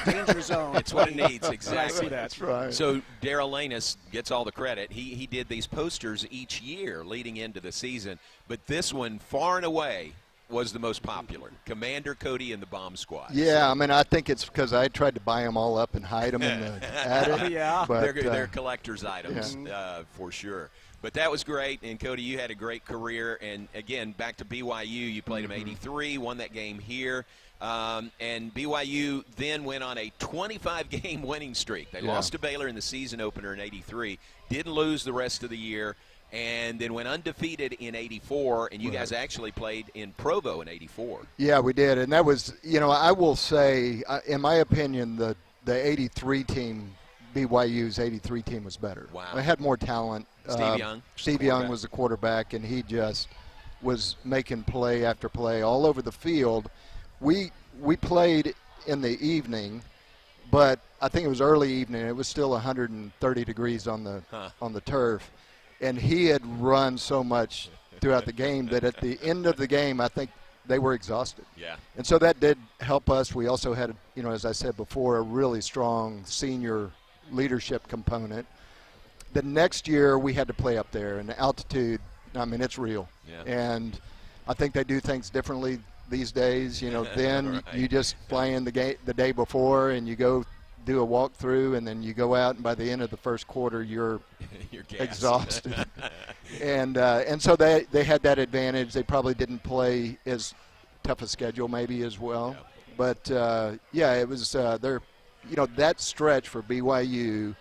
danger zone. It's what it needs, exactly. I see that. That's right. So Darrell Lanus gets all the credit. He did these posters each year leading into the season, but this one, far and away, was the most popular. Commander Cody and the Bomb Squad. Yeah, I mean, I think it's because I tried to buy them all up and hide them in the attic. Yeah. But, they're collector's items, for sure. But that was great, and Cody, you had a great career. And, again, back to BYU, you played them 83, won that game here. And BYU then went on a 25-game winning streak. They lost to Baylor in the season opener in 83, didn't lose the rest of the year, and then went undefeated in 84, and you guys actually played in Provo in 84. Yeah, we did, and that was, I will say, in my opinion, the 83 team, BYU's 83 team was better. Wow. It had more talent. Steve Young was the quarterback, and he just was making play after play all over the field. We played in the evening, but I think it was early evening. It was still 130 degrees on the turf. And he had run so much throughout the game that at the end of the game, I think they were exhausted. Yeah. And so that did help us. We also had, as I said before, a really strong senior leadership component. The next year, we had to play up there, and the altitude, I mean, it's real. Yeah. And I think they do things differently these days. Then right. you just fly in the day before, and you go do a walkthrough, and then you go out, and by the end of the first quarter, you're exhausted. and so they had that advantage. They probably didn't play as tough a schedule maybe as well. Yeah. But, it was that stretch for BYU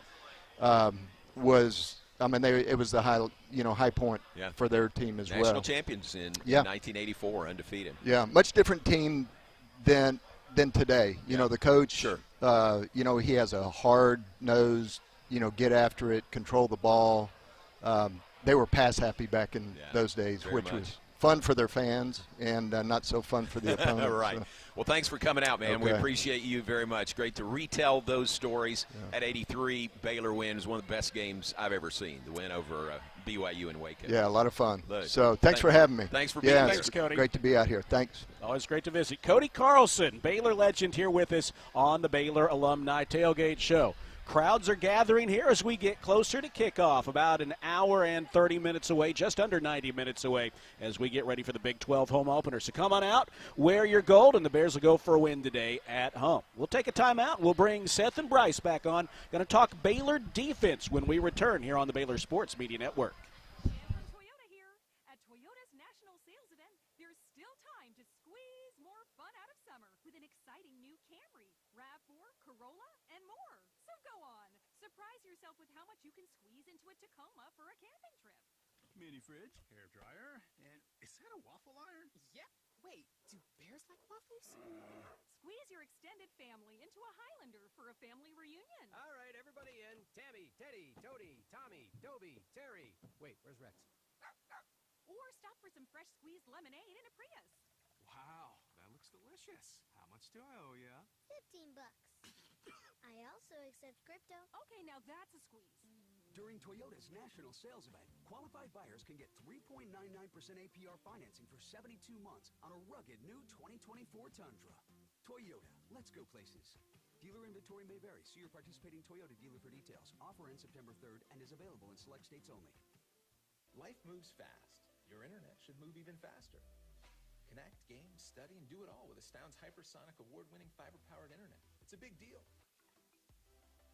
was – it was the high point for their team as well. National champions in 1984, undefeated. Yeah, much different team than today. The coach, sure. He has a hard-nosed, get after it, control the ball. They were pass happy back in those days, which was fun for their fans and not so fun for the opponent. Right. So. Well, thanks for coming out, man. Okay. We appreciate you very much. Great to retell those stories. At 83, Baylor win is one of the best games I've ever seen, the win over BYU in Waco. Yeah, a lot of fun. Look, so thanks for having me. Thanks for being here. Thanks, Cody. Great to be out here. Thanks. Always great to visit. Cody Carlson, Baylor legend, here with us on the Baylor Alumni Tailgate Show. Crowds are gathering here as we get closer to kickoff, about an hour and 30 minutes away, just under 90 minutes away, as we get ready for the Big 12 home opener. So come on out, wear your gold, and the Bears will go for a win today at home. We'll take a timeout. We'll bring Seth and Bryce back on. Going to talk Baylor defense when we return here on the Baylor Sports Media Network. Toyota here. At Toyota's National Sales Event, there's still time to squeeze more fun out of summer with an exciting new Camry, RAV4, Corolla, and more. So go on. Surprise yourself with how much you can squeeze into a Tacoma for a camping trip. Mini fridge, hair dryer, and is that a waffle iron? Yep. Wait, do bears like waffles? Squeeze your extended family into a Highlander for a family reunion. All right, everybody in. Tammy, Teddy, Toady, Tommy, Toby, Terry. Wait, where's Rex? Or stop for some fresh squeezed lemonade in a Prius. Wow, that looks delicious. How much do I owe ya? $15. I also accept crypto. Okay, now that's a squeeze. During Toyota's National Sales Event, qualified buyers can get 3.99% APR financing for 72 months on a rugged new 2024 Tundra. Toyota, let's go places. Dealer inventory may vary. See your participating Toyota dealer for details. Offer ends September 3rd and is available in select states only. Life moves fast. Your internet should move even faster. Connect, game, study, and do it all with Astound's hypersonic award-winning fiber-powered internet. It's a big deal.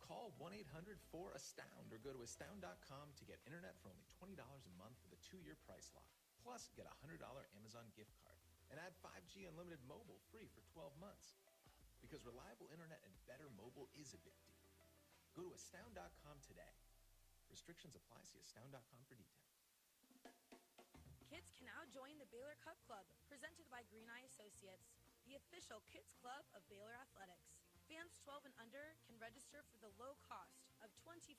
Call 1-800-4ASTOUND or go to astound.com to get internet for only $20 a month with a 2-year price lock. Plus, get a $100 Amazon gift card and add 5G unlimited mobile free for 12 months. Because reliable internet and better mobile is a big deal. Go to astound.com today. Restrictions apply. See astound.com for details. Kids can now join the Baylor Cup Club, presented by Green Eye Associates, the official kids club of Baylor Athletics. Fans 12 and under can register for the low cost of $25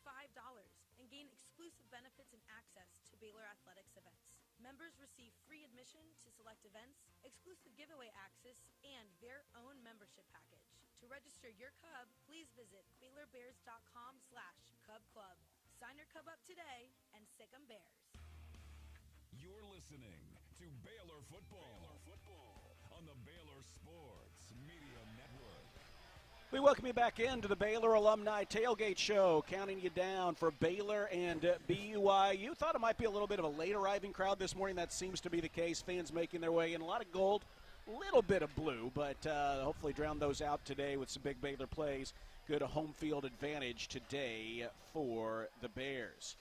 and gain exclusive benefits and access to Baylor Athletics events. Members receive free admission to select events, exclusive giveaway access, and their own membership package. To register your Cub, please visit BaylorBears.com/Cub Club. Sign your Cub up today and sick 'em Bears. You're listening to Baylor Football on the Baylor Sports Media Network. We welcome you back into the Baylor Alumni Tailgate Show, counting you down for Baylor and BYU. Thought it might be a little bit of a late arriving crowd this morning. That seems to be the case. Fans making their way in. A lot of gold, a little bit of blue, but hopefully drown those out today with some big Baylor plays. Good home field advantage today for the Bears.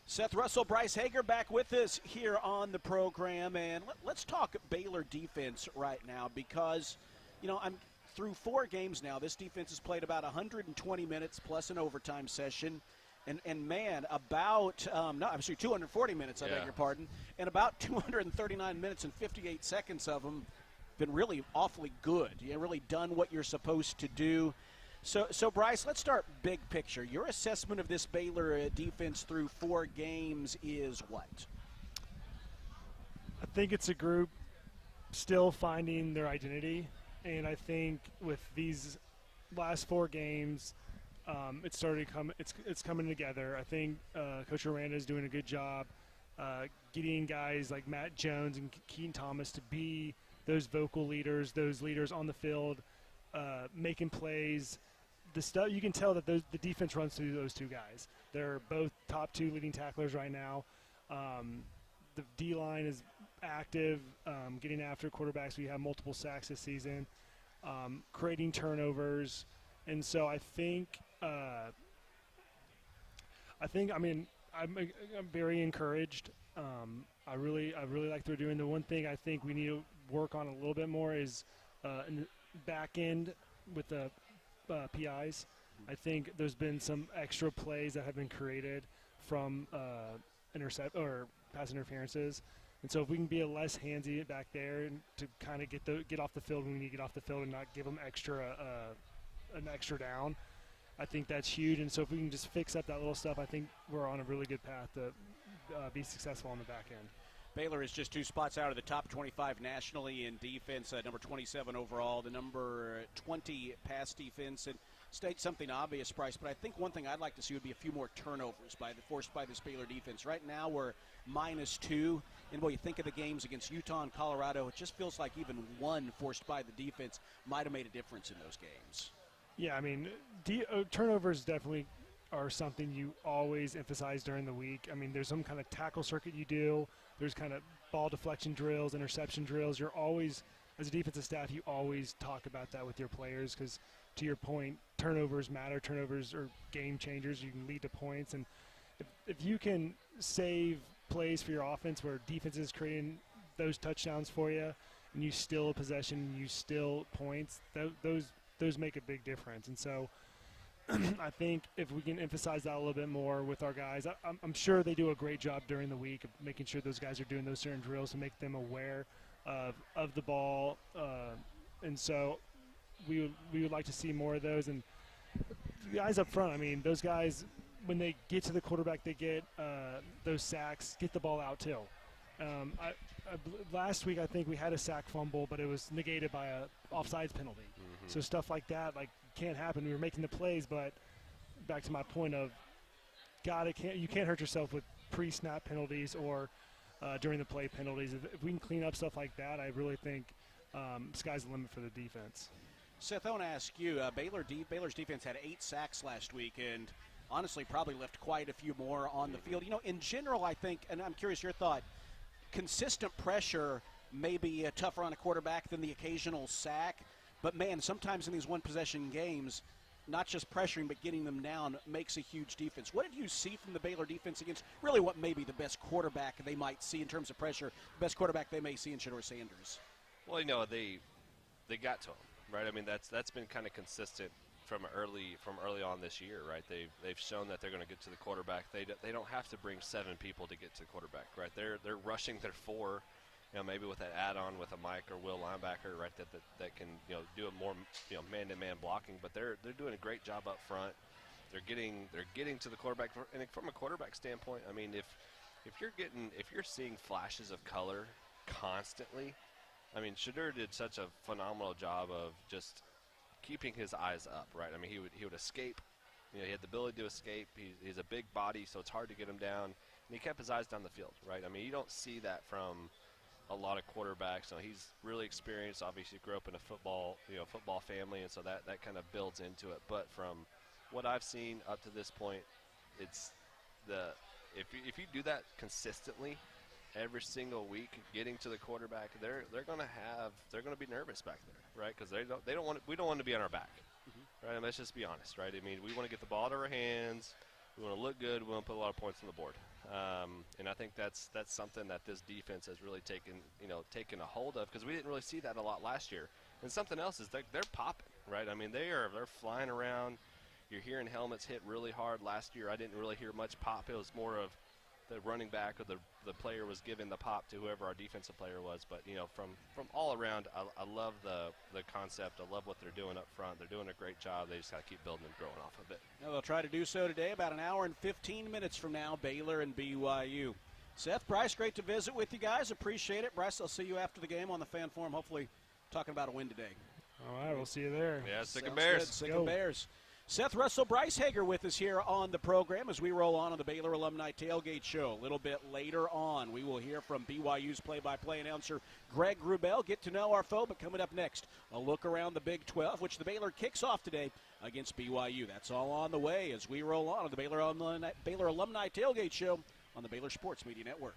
Seth Russell, Bryce Hager back with us here on the program. And let's talk Baylor defense right now because, I'm through 4 games now. This defense has played about 120 minutes plus an overtime session. And man, about, 240 minutes, I beg your pardon. And about 239 minutes and 58 seconds of them been really awfully good. You really done what you're supposed to do. So Bryce, let's start big picture. Your assessment of this Baylor defense through 4 games is what? I think it's a group still finding their identity. And I think with these last 4 games, it's coming together. I think Coach Aranda is doing a good job getting guys like Matt Jones and Keaton Thomas to be those vocal leaders, those leaders on the field, making plays. The stuff you can tell that the defense runs through those 2 guys. They're both top 2 leading tacklers right now. The D-line is active, getting after quarterbacks. We have multiple sacks this season, creating turnovers, and so I think I'm very encouraged. I really like what they're doing. The one thing I think we need to work on a little bit more is in the back end with the PIs. I think there's been some extra plays that have been created from pass interferences. And so if we can be a less handsy back there and to kind of get off the field when we need to get off the field and not give them an extra down, I think that's huge. And so if we can just fix up that little stuff, I think we're on a really good path to be successful on the back end. Baylor is just 2 spots out of the top 25 nationally in defense, number 27 overall, the number 20 pass defense. And state something obvious, Bryce, but I think one thing I'd like to see would be a few more turnovers forced by this Baylor defense. Right now we're -2, and boy, you think of the games against Utah and Colorado, it just feels like even one forced by the defense might have made a difference in those games. Yeah, I mean, turnovers definitely are something you always emphasize during the week. I mean, there's some kind of tackle circuit you do. There's kind of ball deflection drills, interception drills. You're always, as a defensive staff, you always talk about that with your players because, to your point, turnovers matter. Turnovers are game changers. You can lead to points. And if you can save plays for your offense where defense is creating those touchdowns for you and you steal a possession, you steal points, those make a big difference. And so I think if we can emphasize that a little bit more with our guys, I'm sure they do a great job during the week of making sure those guys are doing those certain drills to make them aware of the ball. And so we would like to see more of those. And the guys up front, I mean, those guys, when they get to the quarterback, they get those sacks, get the ball out too. Last week I think we had a sack fumble, but it was negated by a offsides penalty. Mm-hmm. So stuff like that can't happen. We were making the plays, but back to my point of you can't hurt yourself with pre-snap penalties or during the play penalties. If we can clean up stuff like that, I really think sky's the limit for the defense. Seth, I want to ask you, Baylor's defense had 8 sacks last week, and honestly probably left quite a few more on the field. In general, I think, and I'm curious your thought, consistent pressure may be tougher on a quarterback than the occasional sack, But, man, sometimes in these one-possession games, not just pressuring but getting them down makes a huge defense. What did you see from the Baylor defense against really what may be the best quarterback they might see in terms of pressure, the best quarterback they may see in Shedeur Sanders? Well, they got to him, right? I mean, that's been kind of consistent from early on this year, right? They've shown that they're going to get to the quarterback. They don't have to bring 7 people to get to the quarterback, right? They're rushing their 4. Maybe with that add-on with a Mike or Will linebacker, right, that can, do a more, man-to-man blocking. But they're doing a great job up front. They're getting to the quarterback, and from a quarterback standpoint, I mean, if you're seeing flashes of color constantly, I mean, Shedeur did such a phenomenal job of just keeping his eyes up, right? I mean, he would escape. He had the ability to escape. He's a big body, so it's hard to get him down. And he kept his eyes down the field, right? I mean, you don't see that from a lot of quarterbacks. He's really experienced. Obviously, grew up in a football family, and so that kind of builds into it. But from what I've seen up to this point, it's if you do that consistently every single week, getting to the quarterback, they're going to be nervous back there, right? Because we don't want to be on our back, right? And let's just be honest, right? I mean, we want to get the ball to our hands. We want to look good. We want to put a lot of points on the board. And I think that's something that this defense has really taken a hold of, because we didn't really see that a lot last year. And something else is they're popping, right? I mean, they're flying around. You're hearing helmets hit really hard. Last year I didn't really hear much pop. It was more of the running back or the player was giving the pop to whoever our defensive player was. But, from all around, I love the concept. I love what they're doing up front. They're doing a great job. They just got to keep building and growing off of it. Now they'll try to do so today, about an hour and 15 minutes from now, Baylor and BYU. Seth, Bryce, great to visit with you guys. Appreciate it. Bryce, I'll see you after the game on the fan forum, hopefully talking about a win today. All right, we'll see you there. Yeah, Sick of Bears. Sick of Bears. Seth Russell, Bryce Hager with us here on the program as we roll on the Baylor Alumni Tailgate Show. A little bit later on, we will hear from BYU's play-by-play announcer Greg Wrubell. Get to know our foe, but coming up next, a look around the Big 12, which the Baylor kicks off today against BYU. That's all on the way as we roll on the Baylor Alumni Tailgate Show on the Baylor Sports Media Network.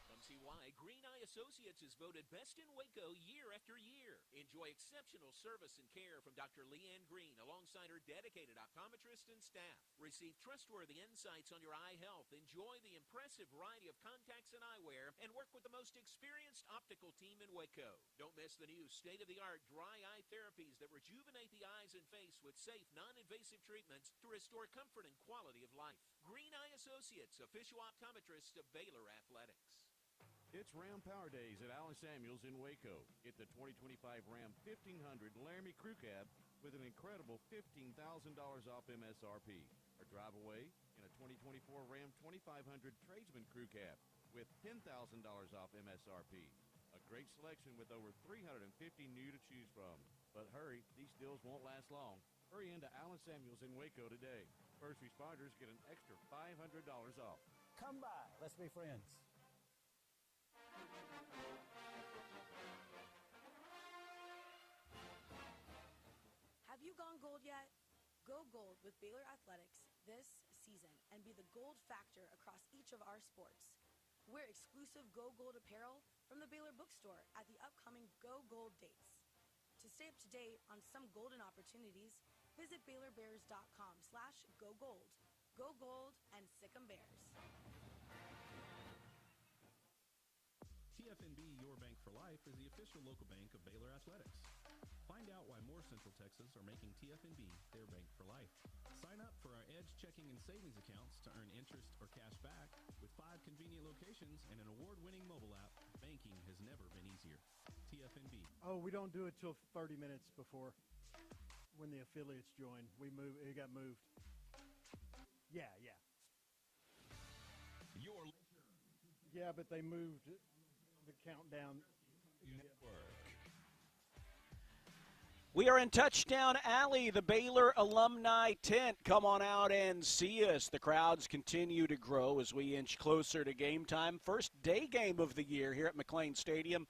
Come see why Green Eye Associates is voted best in Waco year after year. Enjoy exceptional service and care from Dr. Leanne Green alongside her dedicated optometrist and staff. Receive trustworthy insights on your eye health. Enjoy the impressive variety of contacts and eyewear, and work with the most experienced optical team in Waco. Don't miss the new state-of-the-art dry eye therapies that rejuvenate the eyes and face with safe, non-invasive treatments to restore comfort and quality of life. Green Eye Associates, official optometrists of Baylor Athletics. It's Ram Power Days at Allen Samuels in Waco. Get the 2025 Ram 1500 Laramie Crew Cab with an incredible $15,000 off MSRP. Or drive away in a 2024 Ram 2500 Tradesman Crew Cab with $10,000 off MSRP. A great selection with over 350 new to choose from. But hurry, these deals won't last long. Hurry into Allen Samuels in Waco today. First responders get an extra $500 off. Come by. Let's be friends. Have you gone gold yet? Go gold with Baylor Athletics this season and be the gold factor across each of our sports. Wear exclusive Go Gold apparel from the Baylor Bookstore at the upcoming Go Gold dates. To stay up to date on some golden opportunities, visit BaylorBears.com/GoGold. Go Gold and sick 'em Bears. TFNB Your Bank for Life is the official local bank of Baylor Athletics. Find out why more Central Texas are making TFNB their bank for life. Sign up for our Edge checking and savings accounts to earn interest or cash back. With 5 convenient locations and an award-winning mobile app, banking has never been easier. TFNB. Oh, we don't do it till 30 minutes before when the affiliates join. It got moved. Yeah. Yeah, but they moved the countdown. We are in Touchdown Alley, the Baylor Alumni Tent. Come on out and see us. The crowds continue to grow as we inch closer to game time. First day game of the year here at McLean Stadium.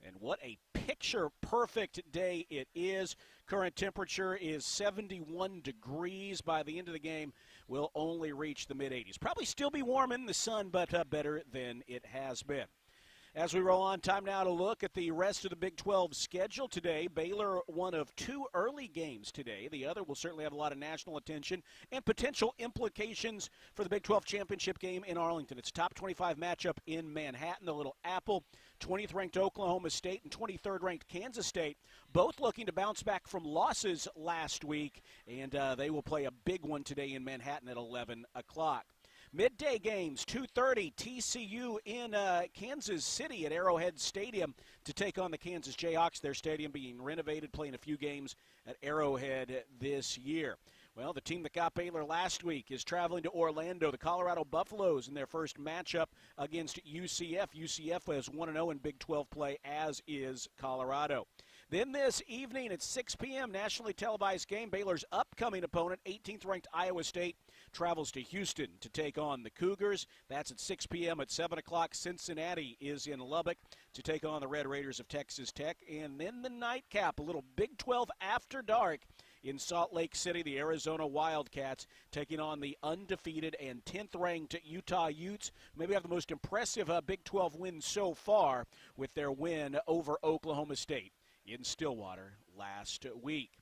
And what a picture-perfect day it is. Current temperature is 71 degrees. By the end of the game, we'll only reach the mid-80s. Probably still be warm in the sun, but better than it has been. As we roll on, time now to look at the rest of the Big 12 schedule today. Baylor, one of two early games today. The other will certainly have a lot of national attention and potential implications for the Big 12 championship game in Arlington. It's a top 25 matchup in Manhattan, the Little Apple. 20th ranked Oklahoma State and 23rd ranked Kansas State, both looking to bounce back from losses last week, and they will play a big one today in Manhattan at 11 o'clock. Midday games, 2:30, TCU in Kansas City at Arrowhead Stadium to take on the Kansas Jayhawks. Their stadium being renovated, playing a few games at Arrowhead this year. Well, the team that got Baylor last week is traveling to Orlando. The Colorado Buffaloes in their first matchup against UCF. UCF has 1-0 in Big 12 play, as is Colorado. Then this evening at 6 p.m., nationally televised game, Baylor's upcoming opponent, 18th-ranked Iowa State, travels to Houston to take on the Cougars. That's at 6 p.m. At 7 o'clock, Cincinnati is in Lubbock to take on the Red Raiders of Texas Tech. And then the nightcap, a little Big 12 after dark in Salt Lake City, the Arizona Wildcats taking on the undefeated and 10th-ranked Utah Utes. Maybe have the most impressive Big 12 win so far with their win over Oklahoma State in Stillwater last week.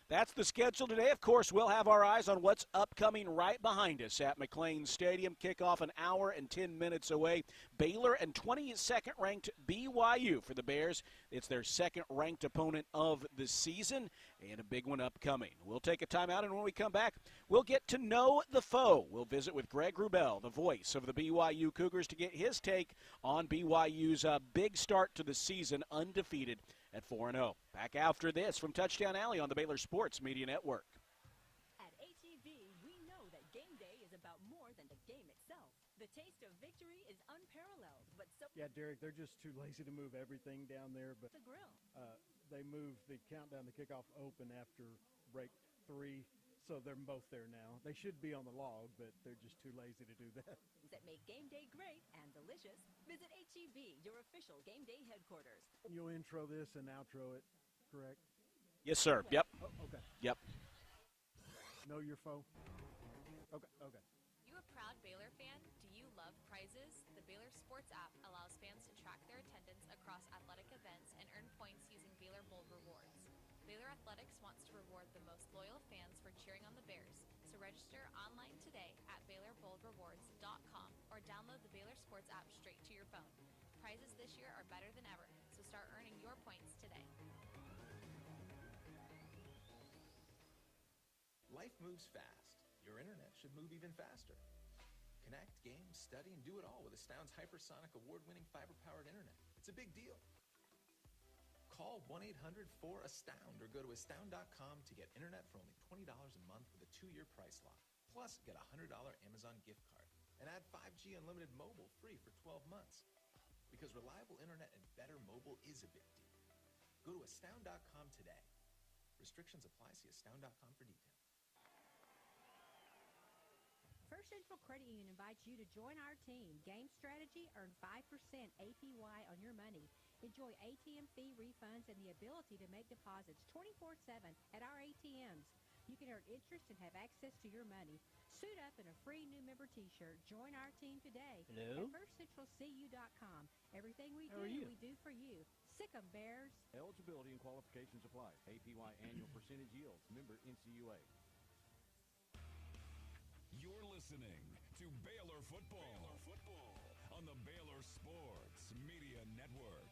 That's the schedule today. Of course, we'll have our eyes on what's upcoming right behind us at McLean Stadium. Kickoff an hour and 10 minutes away. Baylor and 22nd-ranked BYU for the Bears. It's their second-ranked opponent of the season, and a big one upcoming. We'll take a timeout, and when we come back, we'll get to know the foe. We'll visit with Greg Wrubell, the voice of the BYU Cougars, to get his take on BYU's big start to the season, undefeated at 4-0. Back after this from Touchdown Alley on the Baylor Sports Media Network. At HEB, we know that game day is about more than the game itself. The taste of victory is unparalleled, but so Yeah, Derek, they're just too lazy to move everything down there. But the grill. They moved the countdown to kickoff open after break 3, so they're both there now. They should be on the log, but they're just too lazy to do that. That make game day great and delicious. Visit HEB, your official game day headquarters. You'll intro this and outro it, correct? Yes, sir. Yep. Oh, okay. Yep. Know your foe? Okay. You a proud Baylor fan? Do you love prizes? The Baylor Sports app allows fans to track their attendance across athletic events and earn points using Baylor Bold Rewards. Baylor Athletics wants to reward the most loyal fans for cheering on the Bears, so register online today at BaylorBoldRewards.com or download the Baylor Sports app straight to your phone. Prizes this year are better than ever, so start earning your points today. Life moves fast. Your internet should move even faster. Connect, game, study, and do it all with Astound's hypersonic award-winning fiber-powered internet. It's a big deal. Call 1-800-4ASTOUND or go to astound.com to get internet for only $20 a month with a 2-year price lock. Plus, get a $100 Amazon gift card and add 5G unlimited mobile free for 12 months. Because reliable internet and better mobile is a big deal. Go to astound.com today. Restrictions apply. See astound.com for details. First Central Credit Union invites you to join our team. Game strategy, earn 5% APY on your money. Enjoy ATM fee refunds and the ability to make deposits 24/7 at our ATMs. You can earn interest and have access to your money. Suit up in a free new member T-shirt. Join our team today Hello? at firstcentralcu.com. Everything we How do, are you? we do for you. Sick 'em, Bears. Eligibility and qualifications apply. APY annual percentage yields. Member NCUA. You're listening to Baylor Football on the Baylor Sports Media Network.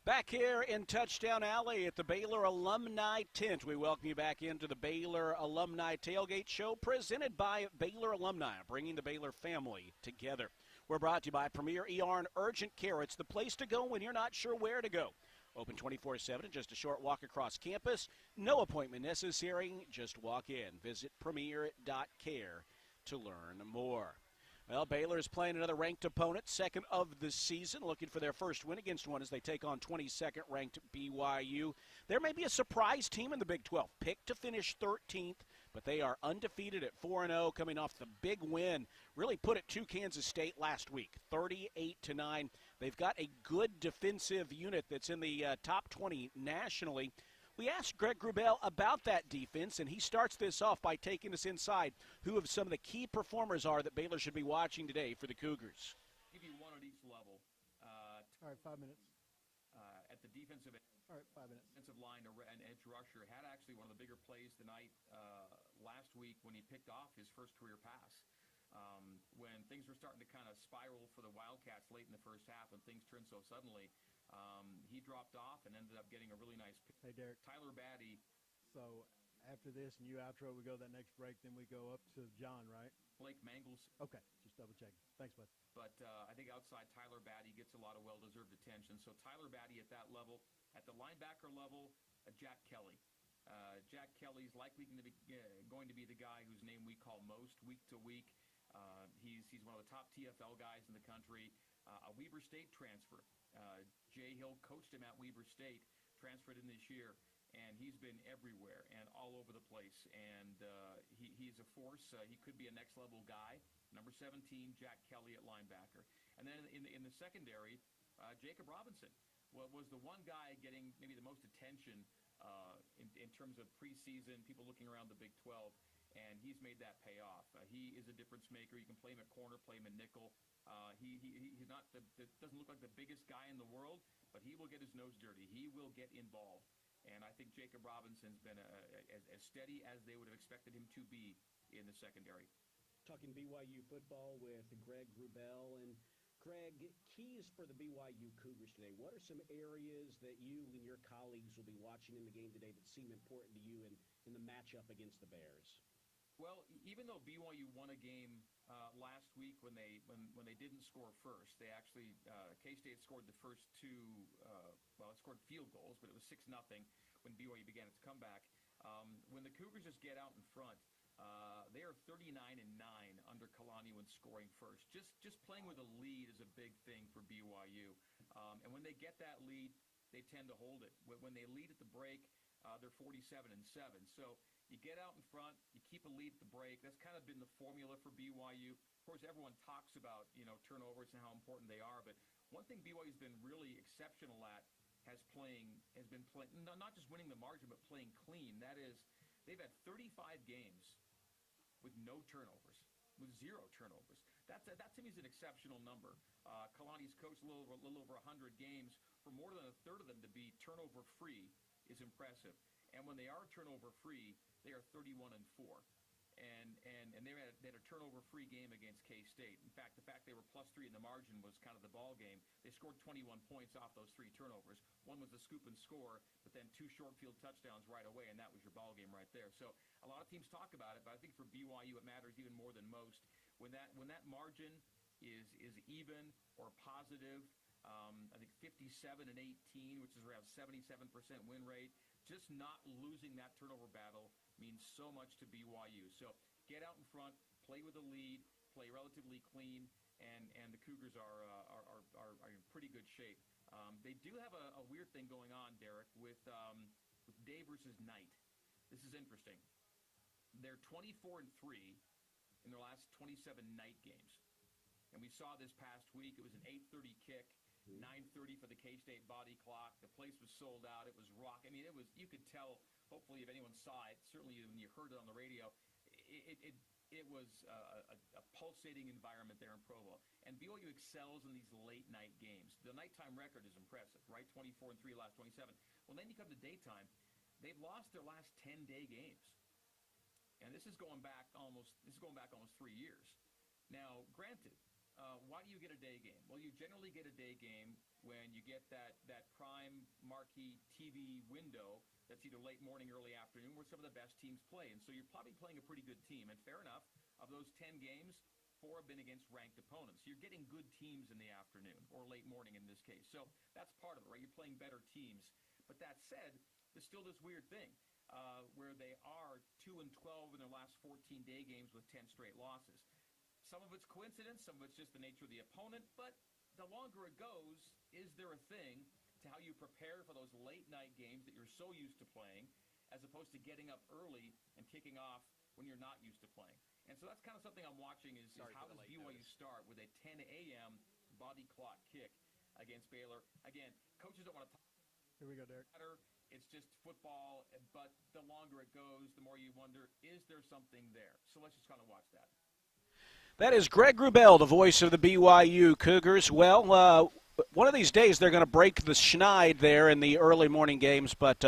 Back here in Touchdown Alley at the Baylor Alumni Tent, we welcome you back into the Baylor Alumni Tailgate Show presented by Baylor Alumni, bringing the Baylor family together. We're brought to you by Premier ER and Urgent Care. It's the place to go when you're not sure where to go. Open 24/7, just a short walk across campus. No appointment necessary, just walk in. Visit premier.care to learn more. Well, Baylor is playing another ranked opponent, second of the season, looking for their first win against one as they take on 22nd-ranked BYU. There may be a surprise team in the Big 12, picked to finish 13th, but they are undefeated at 4-0, coming off the big win. Really put it to Kansas State last week, 38-9. They've got a good defensive unit that's in the top 20 nationally. We asked Greg Wrubell about that defense, and he starts this off by taking us inside who of some of the key performers are that Baylor should be watching today for the Cougars. Give you one at each level. All right, 5 minutes. At the defensive end. All right, 5 minutes. Defensive line, an edge rusher, had actually one of the bigger plays tonight last week when he picked off his first career pass. When things were starting to kind of spiral for the Wildcats late in the first half, when things turned so suddenly, he dropped off and ended up getting a really nice pick. Hey, Derek. Tyler Batty. So after this and you outro, we go that next break, then we go up to John, right? Blake Mangles. Okay, just double checking. Thanks, bud. But I think outside Tyler Batty gets a lot of well-deserved attention. So Tyler Batty at that level. At the linebacker level, Jack Kelly. Jack Kelly's likely going to be the guy whose name we call most week to week. He's one of the top TFL guys in the country. A Weber State transfer. Jay Hill coached him at Weber State, transferred in this year, and he's been everywhere and all over the place. And he's a force. He could be a next-level guy. Number 17, Jack Kelly at linebacker. And then in the secondary, Jacob Robinson was the one guy getting maybe the most attention in terms of preseason, people looking around the Big 12. And he's made that pay off. He is a difference maker. You can play him at corner, play him at nickel. He's not doesn't look like the biggest guy in the world, but he will get his nose dirty. He will get involved. And I think Jacob Robinson's been as steady as they would have expected him to be in the secondary. Talking BYU football with Greg Wrubell. And Greg, keys for the BYU Cougars today. What are some areas that you and your colleagues will be watching in the game today that seem important to you in the matchup against the Bears? Well, even though BYU won a game last week when they didn't score first, they actually K-State scored the first two. It scored field goals, but it was 6-0 when BYU began its comeback. When the Cougars just get out in front, they are 39-9 under Kalani when scoring first. Just playing with a lead is a big thing for BYU, and when they get that lead, they tend to hold it. When they lead at the break, they're 47-7. So you get out in front, you keep a lead at the break. That's kind of been the formula for BYU. Of course, everyone talks about turnovers and how important they are, but one thing BYU's been really exceptional at has been playing not just winning the margin, but playing clean. That is, they've had 35 games with no turnovers, with 0 turnovers. That to me is an exceptional number. Kalani's coached a little over 100 games. For more than a third of them to be turnover-free is impressive. And when they are turnover-free, they are 31-4. And they had a turnover-free game against K-State. In fact, the fact they were +3 in the margin was kind of the ball game. They scored 21 points off those 3 turnovers. One was a scoop and score, but then 2 short field touchdowns right away, and that was your ball game right there. So a lot of teams talk about it, but I think for BYU it matters even more than most. When that margin is even or positive, I think 57-18, which is around 77% win rate. Just not losing that turnover battle means so much to BYU. So get out in front, play with a lead, play relatively clean, and the Cougars are in pretty good shape. They do have a weird thing going on, Derek, with day versus night. This is interesting. They're 24-3 in their last 27 night games. And we saw this past week, it was an 8:30 kick. 9:30 for the K-State body clock. The place was sold out. It was rock. I mean, you could tell, hopefully if anyone saw it, certainly when you heard it on the radio, it was a pulsating environment there in Provo. And BYU excels in these late night games. The nighttime record is impressive, right? 24-3 last 27. Well, then you come to daytime. They've lost their last 10-day games. And this is going back almost 3 years. Now, granted, why do you get a day game? Well, you generally get a day game when you get that prime marquee TV window that's either late morning, early afternoon, where some of the best teams play. And so you're probably playing a pretty good team. And fair enough, of those 10 games, 4 have been against ranked opponents. So you're getting good teams in the afternoon, or late morning in this case. So that's part of it, right? You're playing better teams. But that said, there's still this weird thing where they are 2-12 in their last 14-day games with 10 straight losses. Some of it's coincidence, some of it's just the nature of the opponent, but the longer it goes, is there a thing to how you prepare for those late-night games that you're so used to playing, as opposed to getting up early and kicking off when you're not used to playing? And so that's kind of something I'm watching is how does BYU start with a 10 a.m. body clock kick against Baylor? Again, coaches don't want to talk. Here we go, Derek. It's just football, but the longer it goes, the more you wonder, is there something there? So let's just kind of watch that. That is Greg Wrubell, the voice of the BYU Cougars. Well, one of these days they're going to break the schneid there in the early morning games, but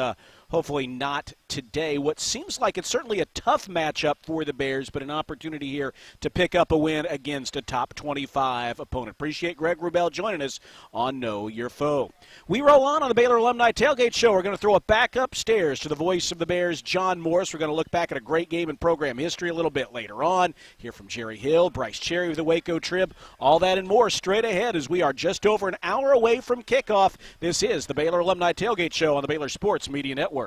hopefully not today. What seems like it's certainly a tough matchup for the Bears, but an opportunity here to pick up a win against a top 25 opponent. Appreciate Greg Wrubell joining us on Know Your Foe. We roll on the Baylor Alumni Tailgate Show. We're going to throw it back upstairs to the voice of the Bears, John Morris. We're going to look back at a great game in program history a little bit later on. Hear from Jerry Hill, Bryce Cherry with the Waco Trib. All that and more straight ahead as we are just over an hour away from kickoff. This is the Baylor Alumni Tailgate Show on the Baylor Sports Media Network.